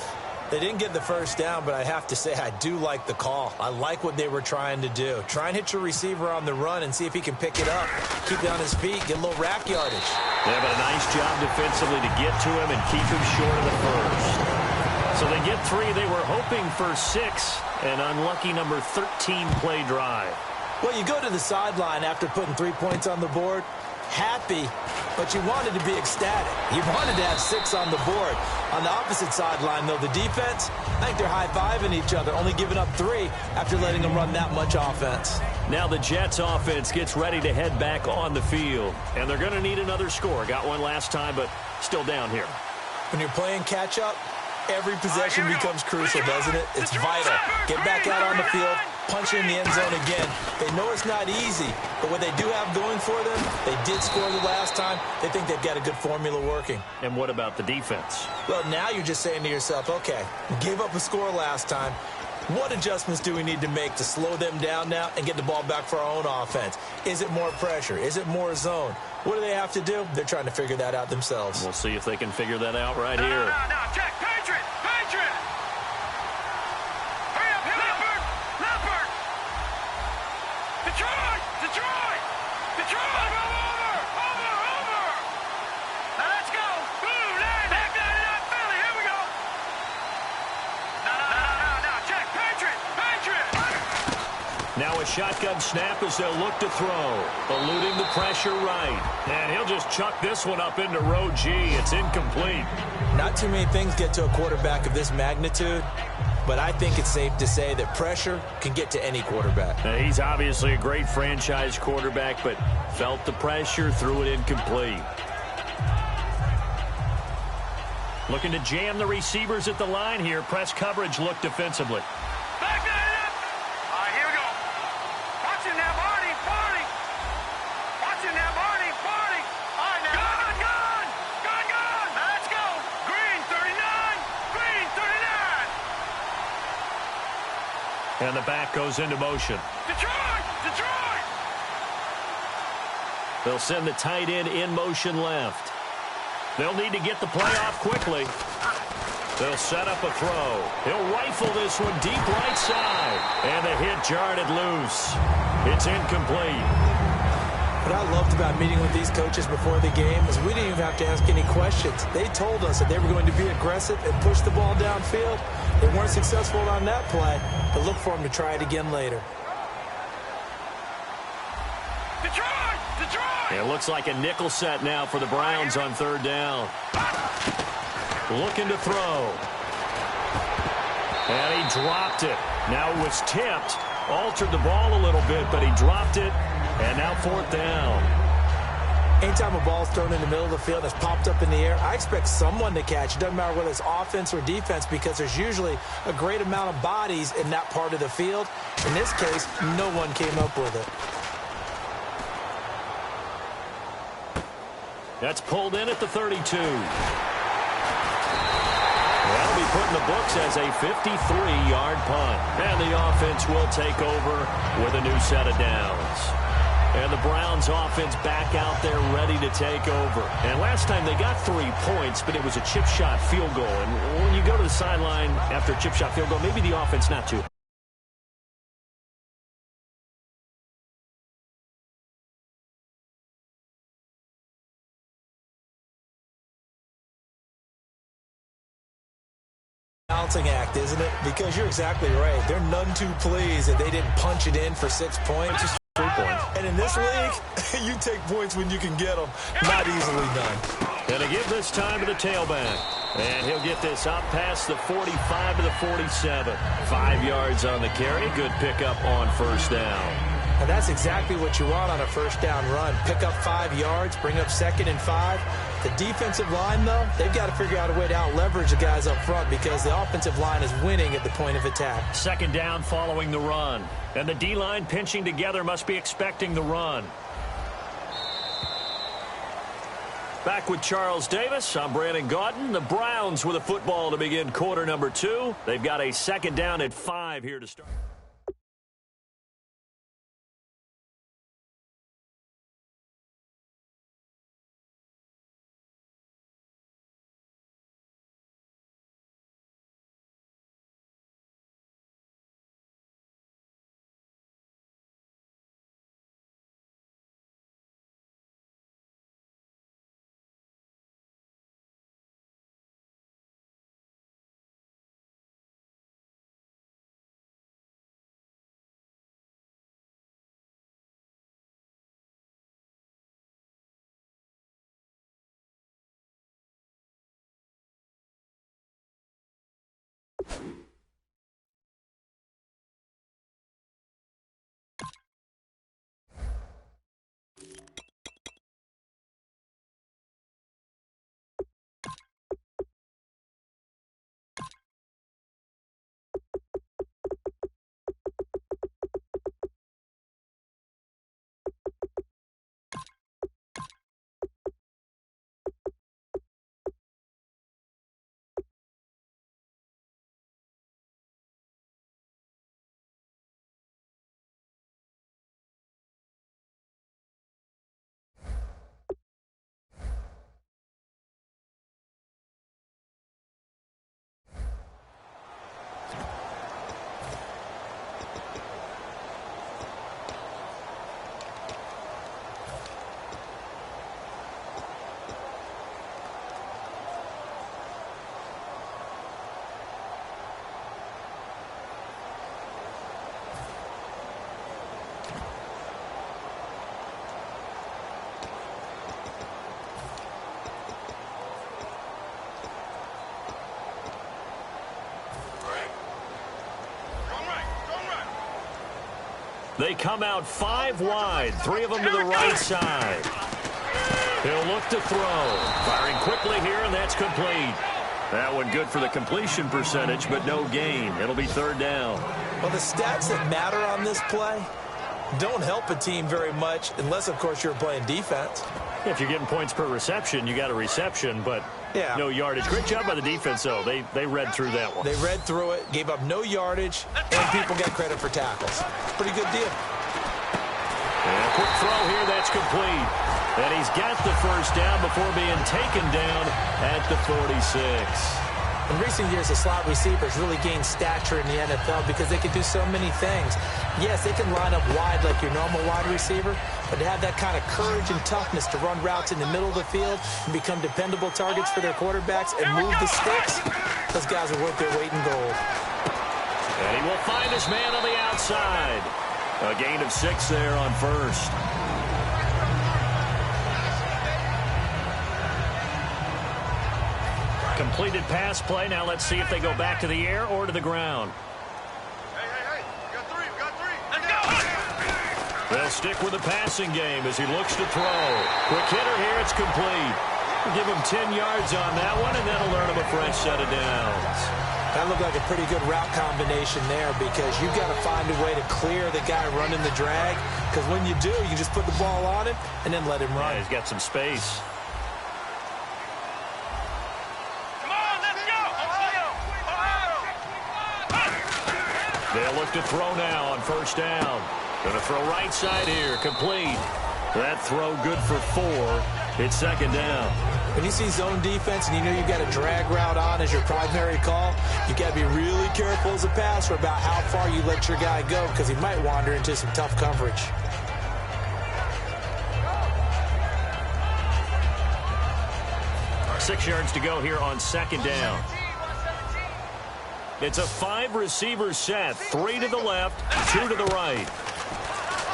They didn't get the first down, but I have to say I do like the call. I like what they were trying to do. Try and hit your receiver on the run and see if he can pick it up. Keep it on his feet, get a little rack yardage. Yeah, but a nice job defensively to get to him and keep him short of the first. So they get 3. They were hoping for 6. An unlucky number 13 play drive. Well, you go to the sideline after putting 3 points on the board, happy, but you wanted to be ecstatic. You wanted to have 6 on the board. On the opposite sideline, though, the defense, I think they're high-fiving each other, only giving up 3 after letting them run that much offense. Now the Jets offense gets ready to head back on the field, and they're going to need another score. Got one last time, but still down here. When you're playing catch-up, every possession becomes crucial, doesn't it? It's vital. Get back out on the field, punch in the end zone again. They know it's not easy, but what they do have going for them, they did score the last time. They think they've got a good formula working. And what about the defense? Well, now you're just saying to yourself, okay, we gave up a score last time. What adjustments do we need to make to slow them down now and get the ball back for our own offense? Is it more pressure? Is it more zone? What do they have to do? They're trying to figure that out themselves. We'll see if they can figure that out right here. No, check, Patriot! Hurry up, Leopard! Detroit! Over! Now let's go! Back that Philly, here we go! No, check, Patriot! Now a shotgun snap as they'll look to throw. Eluding the pressure right. And he'll just chuck this one up into row G. It's incomplete. Not too many things get to a quarterback of this magnitude, but I think it's safe to say that pressure can get to any quarterback. Now, he's obviously a great franchise quarterback, but felt the pressure, threw it incomplete. Looking to jam the receivers at the line here. Press coverage look defensively. Back that up! All right, here we go. Watch him now, Barney! Watch him now, Barney! All right, now. Gun! Now let's go! Green, 39! And the back goes into motion. Detroit! Detroit! They'll send the tight end in motion left. They'll need to get the play off quickly. They'll set up a throw. He'll rifle this one deep right side. And the hit jarred it loose. It's incomplete. What I loved about meeting with these coaches before the game is we didn't even have to ask any questions. They told us that they were going to be aggressive and push the ball downfield. They weren't successful on that play, but look for them to try it again later. Detroit! Detroit! It looks like a nickel set now for the Browns on third down. Looking to throw. And he dropped it. Now it was tipped. Altered the ball a little bit, but he dropped it. And now fourth down. Anytime a ball's thrown in the middle of the field that's popped up in the air, I expect someone to catch. It doesn't matter whether it's offense or defense because there's usually a great amount of bodies in that part of the field. In this case, no one came up with it. That's pulled in at the 32. That'll be put in the books as a 53-yard punt. And the offense will take over with a new set of downs. And the Browns offense back out there ready to take over. And last time they got 3 points, but it was a chip shot field goal. And when you go to the sideline after a chip shot field goal, maybe the offense not too. Balancing act, isn't it? Because you're exactly right. They're none too pleased that they didn't punch it in for 6 points. Just 3 points. And in this league, you take points when you can get them. Not easily done. And to give this time to the tailback. And he'll get this up past the 45 to the 47. 5 yards on the carry. Good pickup on first down. And that's exactly what you want on a first down run. Pick up 5 yards, bring up 2nd and 5. The defensive line, though, they've got to figure out a way to out-leverage the guys up front because the offensive line is winning at the point of attack. Second down following the run. And the D-line pinching together must be expecting the run. Back with Charles Davis, I'm Brandon Gaudin. The Browns with a football to begin quarter number 2. They've got a second down at 5 here to start. They come out 5 wide, 3 of them to the right side. He'll look to throw. Firing quickly here, and that's complete. That one good for the completion percentage, but no gain. It'll be third down. Well, the stats that matter on this play don't help a team very much unless, of course, you're playing defense. If you're getting points per reception, you got a reception, but yeah, no yardage. Great job by the defense, though. They read through that one. They read through it, gave up no yardage, and people get credit for tackles. Pretty good deal. And a quick throw here, that's complete. And he's got the first down before being taken down at the 46. In recent years, the slot receivers really gained stature in the NFL because they can do so many things. Yes, they can line up wide like your normal wide receiver, but to have that kind of courage and toughness to run routes in the middle of the field and become dependable targets for their quarterbacks and move the sticks, those guys are worth their weight in gold. And he will find his man on the outside. A gain of 6 there on first. Completed pass play. Now let's see if they go back to the air or to the ground. Hey. We got three. Let's go. They'll stick with the passing game as he looks to throw. Quick hitter here. It's complete. We'll give him 10 yards on that one, and that'll earn him a fresh set of downs. That looked like a pretty good route combination there because you've got to find a way to clear the guy running the drag, because when you do, you just put the ball on him and then let him run. Yeah, he's got some space. They'll look to throw now on first down. Going to throw right side here. Complete. That throw good for 4. It's second down. When you see zone defense and you know you've got a drag route on as your primary call, you've got to be really careful as a passer about how far you let your guy go because he might wander into some tough coverage. Six yards to go here on second down. It's a 5-receiver set. 3 to the left, 2 to the right.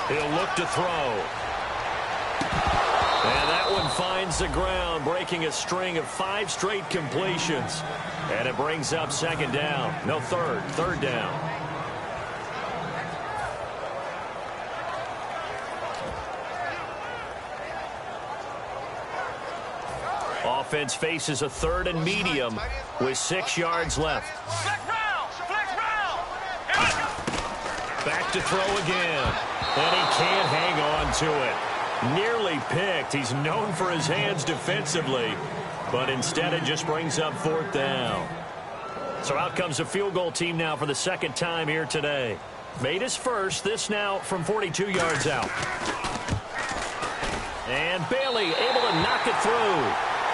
He'll look to throw. And that one finds the ground, breaking a string of 5 straight completions. And it brings up second down. No, third down. Offense faces a 3rd and medium with 6 yards left. Back to throw again. And he can't hang on to it. Nearly picked. He's known for his hands defensively, but instead it just brings up 4th down. So out comes a field goal team now for the second time here today. Made his first. This now from 42 yards out. And Bailey able to knock it through.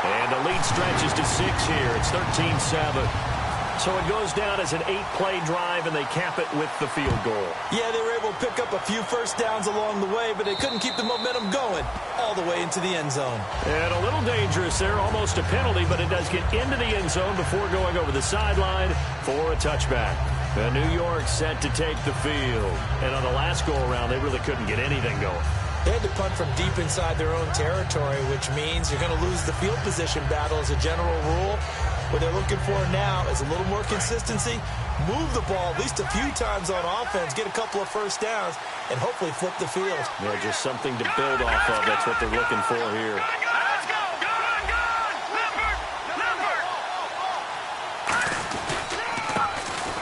And the lead stretches to 6 here. It's 13-7. So it goes down as an 8-play drive, and they cap it with the field goal. Yeah, they were able to pick up a few first downs along the way, but they couldn't keep the momentum going all the way into the end zone. And a little dangerous there, almost a penalty, but it does get into the end zone before going over the sideline for a touchback. And New York set to take the field. And on the last go-around, they really couldn't get anything going. They had to punt from deep inside their own territory, which means you're going to lose the field position battle as a general rule. What they're looking for now is a little more consistency, move the ball at least a few times on offense, get a couple of first downs, and hopefully flip the field. Yeah, just something to build off of. That's what they're looking for here. Let's go!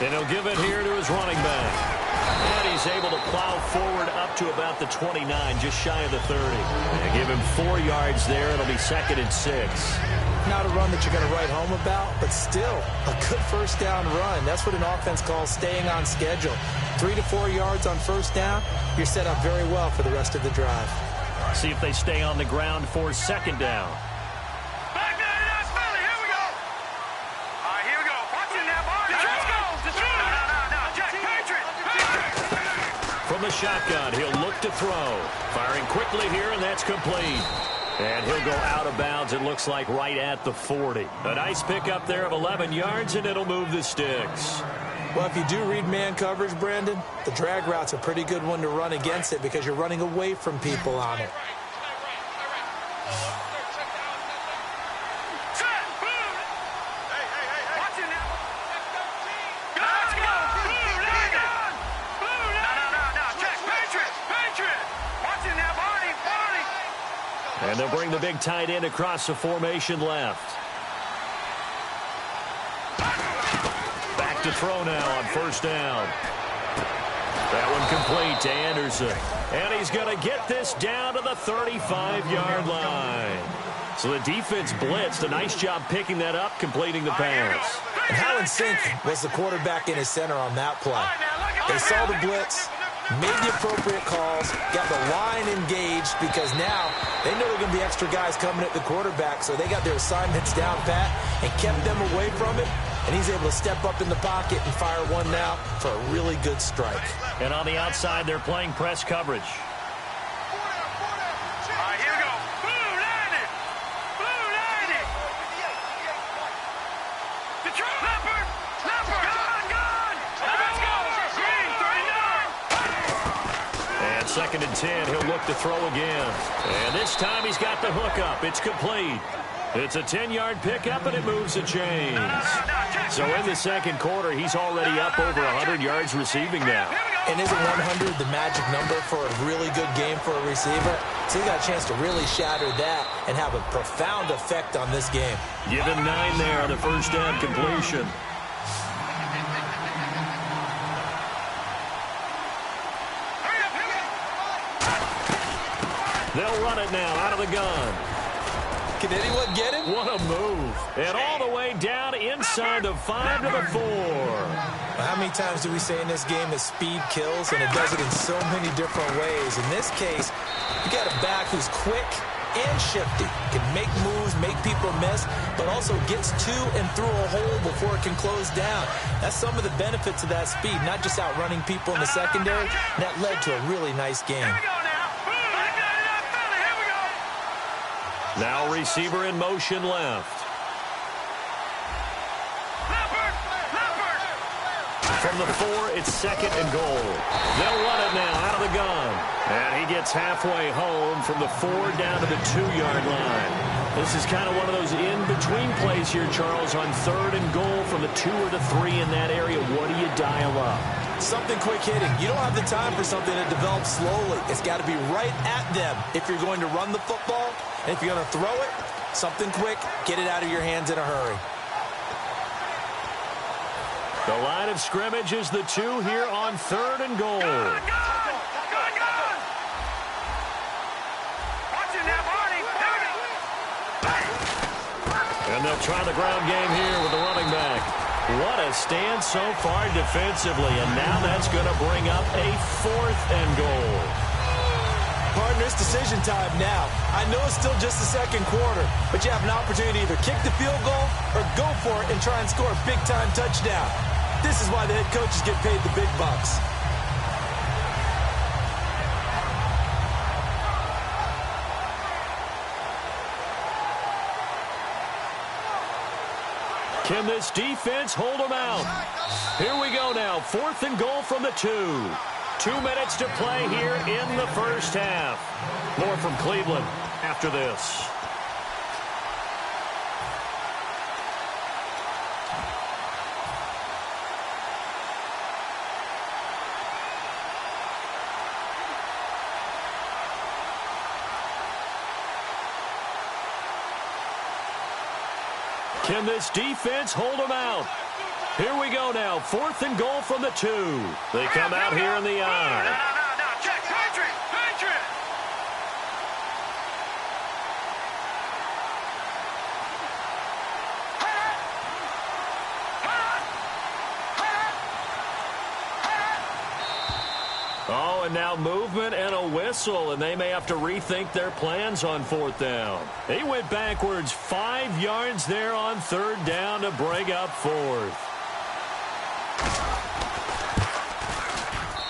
And he'll give it here to his running back. And he's able to plow forward up to about the 29, just shy of the 30. And give him 4 yards there. It'll be 2nd and 6. Not a run that you're going to write home about, but still a good first down run. That's what an offense calls staying on schedule. 3 to 4 yards on first down, you're set up very well for the rest of the drive. See if they stay on the ground for second down. Back there, that's Philly. Here we go. All right, here we go. Watching that ball. Let's go. No, Jack, Patriot. From the shotgun, he'll look to throw. Firing quickly here, and that's complete. And he'll go out of bounds, it looks like, right at the 40. A nice pickup there of 11 yards, and it'll move the sticks. Well, if you do read man coverage, Brandon, the drag route's a pretty good one to run against it because you're running away from people on it. And they'll bring the big tight end across the formation left. Back to throw now on first down. That one complete to Anderson. And he's going to get this down to the 35-yard line. So the defense blitzed. A nice job picking that up, completing the pass. And how in sync was the quarterback in his center on that play? They saw the blitz, made the appropriate calls, got the line engaged because now they know there are going to be extra guys coming at the quarterback, so they got their assignments down pat and kept them away from it. And he's able to step up in the pocket and fire one now for a really good strike. And on the outside, they're playing press coverage. Here we go. Blue landed. Blue landed. Detroit. Leopard. Leopard. Gun. Let's go. Green 39. And 2nd and 10. He'll look to throw again. And this time he's got the hook up. It's complete. It's a 10-yard pickup, and it moves the chains. So in the second quarter, he's already up over 100 yards receiving now. And isn't 100 the magic number for a really good game for a receiver? So he got a chance to really shatter that and have a profound effect on this game. Give him 9 there on the first down completion. They'll run it now out of the gun. Can anyone get him? What a move. And all the way down inside the 5 to the 4. Well, how many times do we say in this game that speed kills, and it does it in so many different ways? In this case, you got a back who's quick and shifty, can make moves, make people miss, but also gets to and through a hole before it can close down. That's some of the benefits of that speed, not just outrunning people in the secondary. And that led to a really nice game. Now receiver in motion left. From the 4, it's 2nd and goal. They'll run it now out of the gun. And he gets halfway home from the 4 down to the 2-yard line. This is kind of one of those in-between plays here, Charles, on 3rd and goal from the 2 or the 3 in that area. What do you dial up? Something quick hitting. You don't have the time for something that develops slowly. It's got to be right at them if you're going to run the football. And if you're going to throw it, something quick, get it out of your hands in a hurry. The line of scrimmage is the 2 here on 3rd and goal. Gun. Watch it now, Barney. And they'll try the ground game here with the running back. What a stand so far defensively, and now that's going to bring up a 4th and goal. Partner, it's decision time now. I know it's still just the second quarter, but you have an opportunity to either kick the field goal or go for it and try and score a big-time touchdown. This is why the head coaches get paid the big bucks. Can this defense hold them out? Here we go now. 4th and goal from the 2. 2 minutes to play here in the first half. More from Cleveland after this. Can this defense hold them out? Here we go now. 4th and goal from the 2. They come out here in the eye. No. Check. Patriot. Oh, and now movement and a whistle, and they may have to rethink their plans on 4th down. They went backwards 5 yards there on 3rd down to bring up 4th.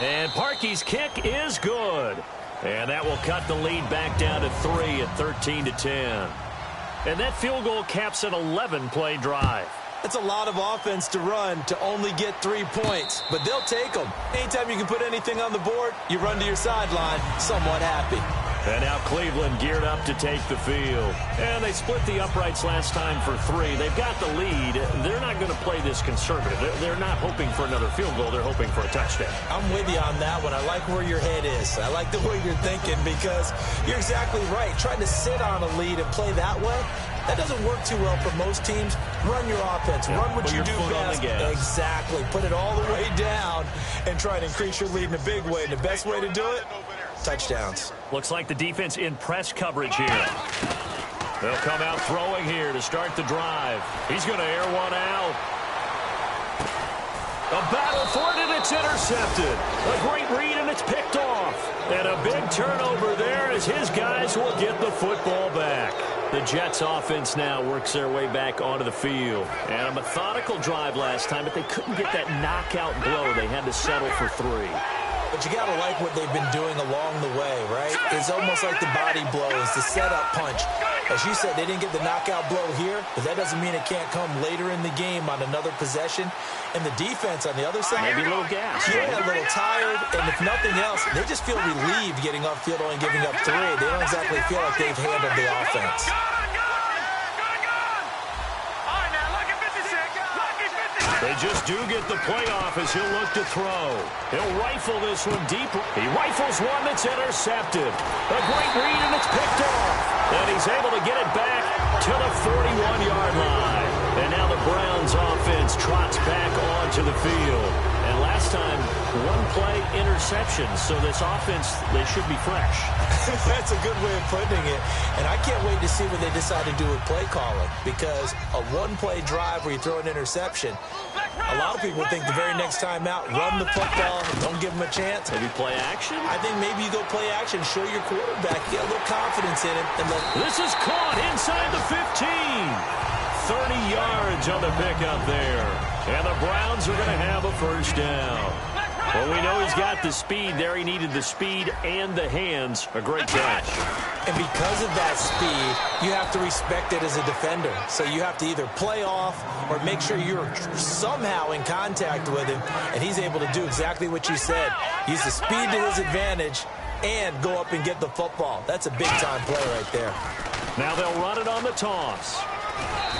And Parkey's kick is good. And that will cut the lead back down to 3 at 13-10. And that field goal caps an 11-play drive. That's a lot of offense to run to only get 3 points, but they'll take them. Anytime you can put anything on the board, you run to your sideline somewhat happy. And now Cleveland geared up to take the field. And they split the uprights last time for 3. They've got the lead. They're not going to play this conservative. They're not hoping for another field goal. They're hoping for a touchdown. I'm with you on that one. I like where your head is. I like the way you're thinking because you're exactly right. Trying to sit on a lead and play that way, That doesn't work too well for most teams. Run your offense. Run what you do best. Exactly. Put it all the way down and try and increase your lead in a big way. And the best way to do it, touchdowns. Looks like the defense in press coverage here. They'll come out throwing here to start the drive. He's going to air one out. A battle for it, and it's intercepted. A great read, and it's picked off. And a big turnover there as his guys will get the football back. The Jets offense now works their way back onto the field. And a methodical drive last time, but they couldn't get that knockout blow. They had to settle for 3. But you got to like what they've been doing along the way, right? It's almost like the body blows, the setup punch. As you said, they didn't get the knockout blow here, but that doesn't mean it can't come later in the game on another possession. And the defense on the other side, maybe a little gas. Yeah, a little tired. And if nothing else, they just feel relieved getting upfield only giving up 3. They don't exactly feel like they've handled the offense. They just do get the playoff as he'll look to throw. He'll rifle this one deep. He rifles one that's intercepted. A great read, and it's picked off. And he's able to get it back to the 41-yard line. And now the Browns offense trots back onto the field. And last time, 1-play interception. So this offense, they should be fresh. That's a good way of putting it. And I can't wait to see what they decide to do with play calling. Because a 1-play drive where you throw an interception, a lot of people think the very next time out, run the football, don't give them a chance. Maybe play action? I think maybe you go play action, show your quarterback, get a little confidence in him. And this is caught inside the 15. 30 yards on the pickup there. And the Browns are going to have a first down. Well, we know he's got the speed there. He needed the speed and the hands. A great catch. And because of that speed, you have to respect it as a defender. So you have to either play off or make sure you're somehow in contact with him. And he's able to do exactly what you said. Use the speed to his advantage and go up and get the football. That's a big-time play right there. Now they'll run it on the toss.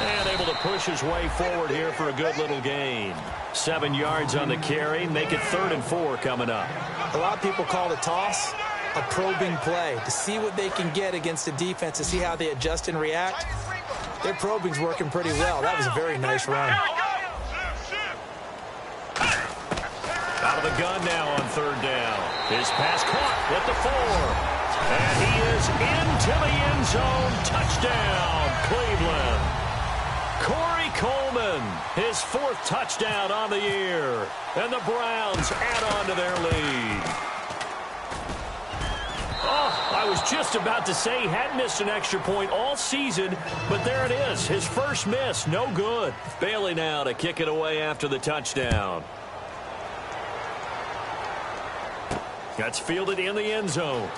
And able to push his way forward here for a good little gain. 7 yards on the carry. Make it 3rd and 4 coming up. A lot of people call the toss a probing play to see what they can get against the defense, to see how they adjust and react. Their probing's working pretty well. That was a very nice run. Out of the gun now on 3rd down. His pass caught at the 4. And he is into the end zone. Touchdown, Cleveland. Corey Coleman, his 4th touchdown on the year. And the Browns add on to their lead. Oh, I was just about to say he hadn't missed an extra point all season, but there it is. His first miss, no good. Bailey now to kick it away after the touchdown. That's fielded in the end zone.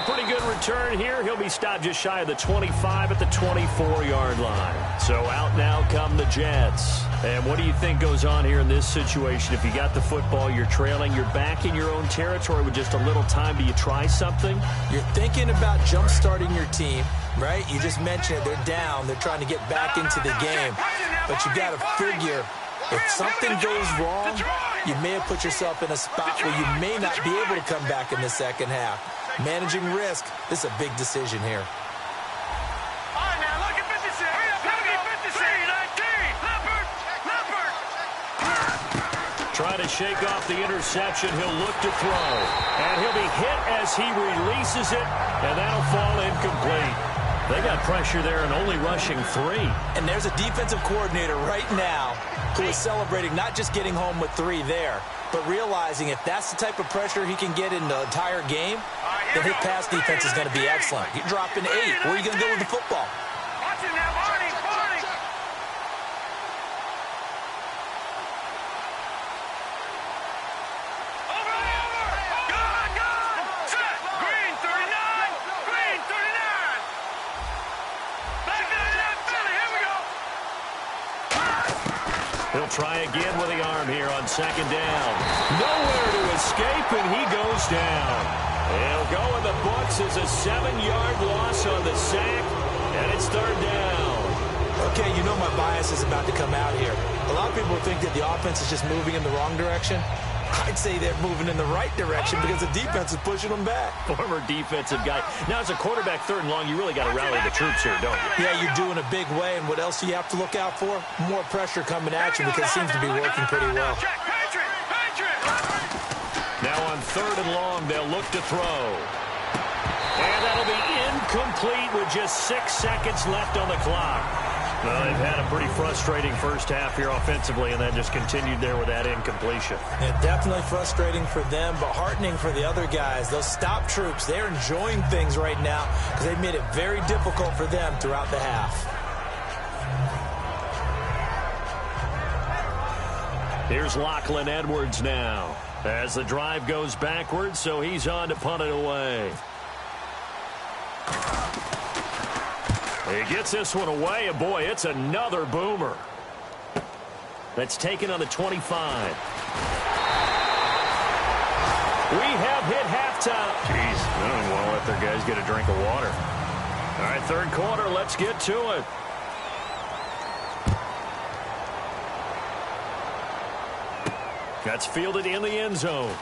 Pretty good return here. He'll be stopped just shy of the 25 at the 24-yard line. So out now come the Jets. And what do you think goes on here in this situation? If you got the football, you're trailing, you're back in your own territory with just a little time. Do you try something? You're thinking about jump-starting your team, right? You just mentioned it. They're down. They're trying to get back into the game. But you got to figure, if something goes wrong, you may have put yourself in a spot where you may not be able to come back in the second half. Managing risk, this is a big decision here. All right, now look at 56. Look at 56. Trying to shake off the interception. He'll look to throw. And he'll be hit as he releases it. And that'll fall incomplete. They got pressure there and only rushing 3. And there's a defensive coordinator right now who is celebrating not just getting home with 3 there, but realizing if that's the type of pressure he can get in the entire game, then his pass defense is going to be excellent. You're dropping 8. Where are you going to go with the football? Watch it now, Barney. Over. Gun. Set. Green 39. Green 39. Back to the left, Billy. Here we go. He'll try again with the arm here on 2nd down. Nowhere to escape, and he goes down. He'll go in the books as a 7-yard loss on the sack, and it's 3rd down. Okay, you know my bias is about to come out here. A lot of people think that the offense is just moving in the wrong direction. I'd say they're moving in the right direction because the defense is pushing them back. Former defensive guy. Now, as a quarterback, 3rd and long, you really got to rally the troops here, don't you? Yeah, you're doing a big way, and what else do you have to look out for? More pressure coming at you because it seems to be working pretty well. Now on 3rd and long, they'll look to throw. And that'll be incomplete with just 6 seconds left on the clock. Well, they've had a pretty frustrating first half here offensively, and then just continued there with that incompletion. Yeah, definitely frustrating for them, but heartening for the other guys. Those stop troops, they're enjoying things right now because they've made it very difficult for them throughout the half. Here's Lachlan Edwards now as the drive goes backwards, so he's on to punt it away. He gets this one away, and boy, it's another boomer. That's taken on the 25. We have hit halftime. Jeez, I don't even want to let their guys get a drink of water. All right, 3rd quarter, let's get to it. That's fielded in the end zone.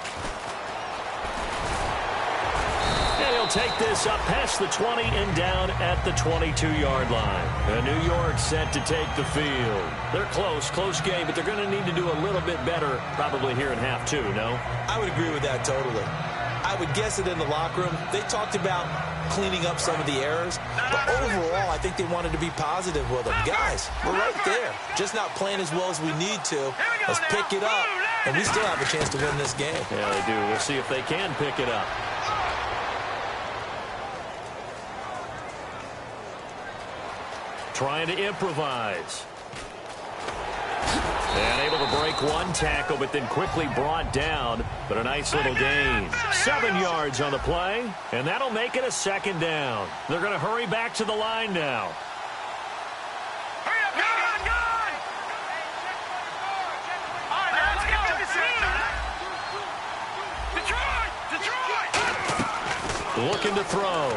And he'll take this up past the 20 and down at the 22-yard line. And New York set to take the field. They're close game, but they're going to need to do a little bit better probably here in half 2, no? I would agree with that totally. I would guess it in the locker room. They talked about cleaning up some of the errors, but overall, I think they wanted to be positive with them. Guys, we're right there. Just not playing as well as we need to. Let's pick it up, and we still have a chance to win this game. Yeah, they do. We'll see if they can pick it up. Trying to improvise. And able to break one tackle, but then quickly brought down. But a nice little gain. 7 yards on the play, and that'll make it a 2nd down. They're going to hurry back to the line now. Looking to throw.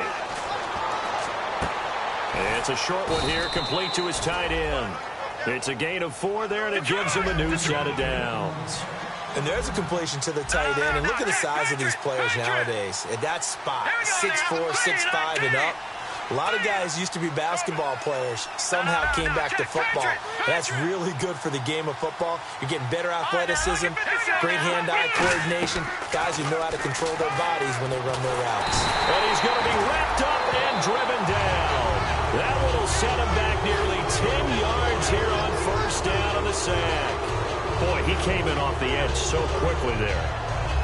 It's a short one here, complete to his tight end. It's a gain of 4 there, and it gives him a new set of downs. And there's a completion to the tight end. And look at the size of these players nowadays. At that spot, 6'4", 6'5", and up. A lot of guys used to be basketball players, somehow came back to football. That's really good for the game of football. You're getting better athleticism, great hand-eye coordination, guys who know how to control their bodies when they run their routes. And he's going to be wrapped up and driven down. That one will set him back nearly 10 yards here on 1st down on the sack. Boy, he came in off the edge so quickly there.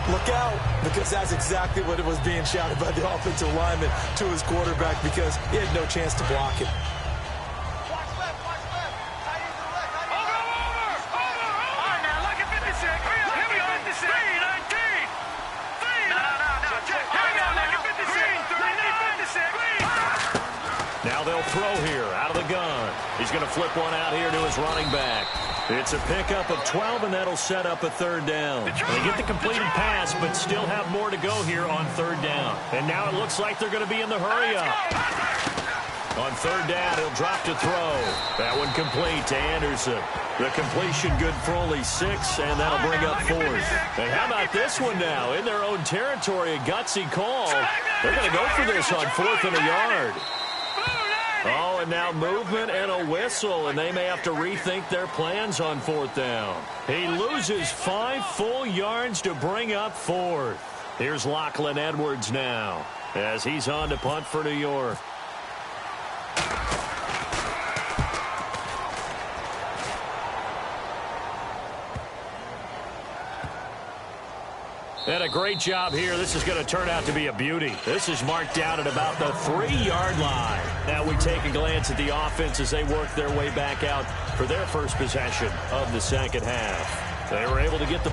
Look out, because that's exactly what it was being shouted by the offensive lineman to his quarterback because he had no chance to block it. Watch left. Tight end to the left. Over. All right, now, look at 56. Here we go. 56. 319. No. Check. Here we go. Look at 56. 39. 56. Now they'll throw here out of the gun. He's going to flip one out here to his running back. It's a pickup of 12, and that'll set up a 3rd down. They get the completed pass, but still have more to go here on 3rd down. And now it looks like they're going to be in the hurry-up. On 3rd down, he'll drop to throw. That one complete to Anderson. The completion good for only 6, and that'll bring up 4th. And how about this one now? In their own territory, a gutsy call. They're going to go for this on 4th and a yard. Oh, and now movement and a whistle, and they may have to rethink their plans on 4th down. He loses 5 full yards to bring up 4th. Here's Lachlan Edwards now as he's on to punt for New York. And a great job here. This is going to turn out to be a beauty. This is marked down at about the 3-yard line. Now we take a glance at the offense as they work their way back out for their first possession of the 2nd half. They were able to get the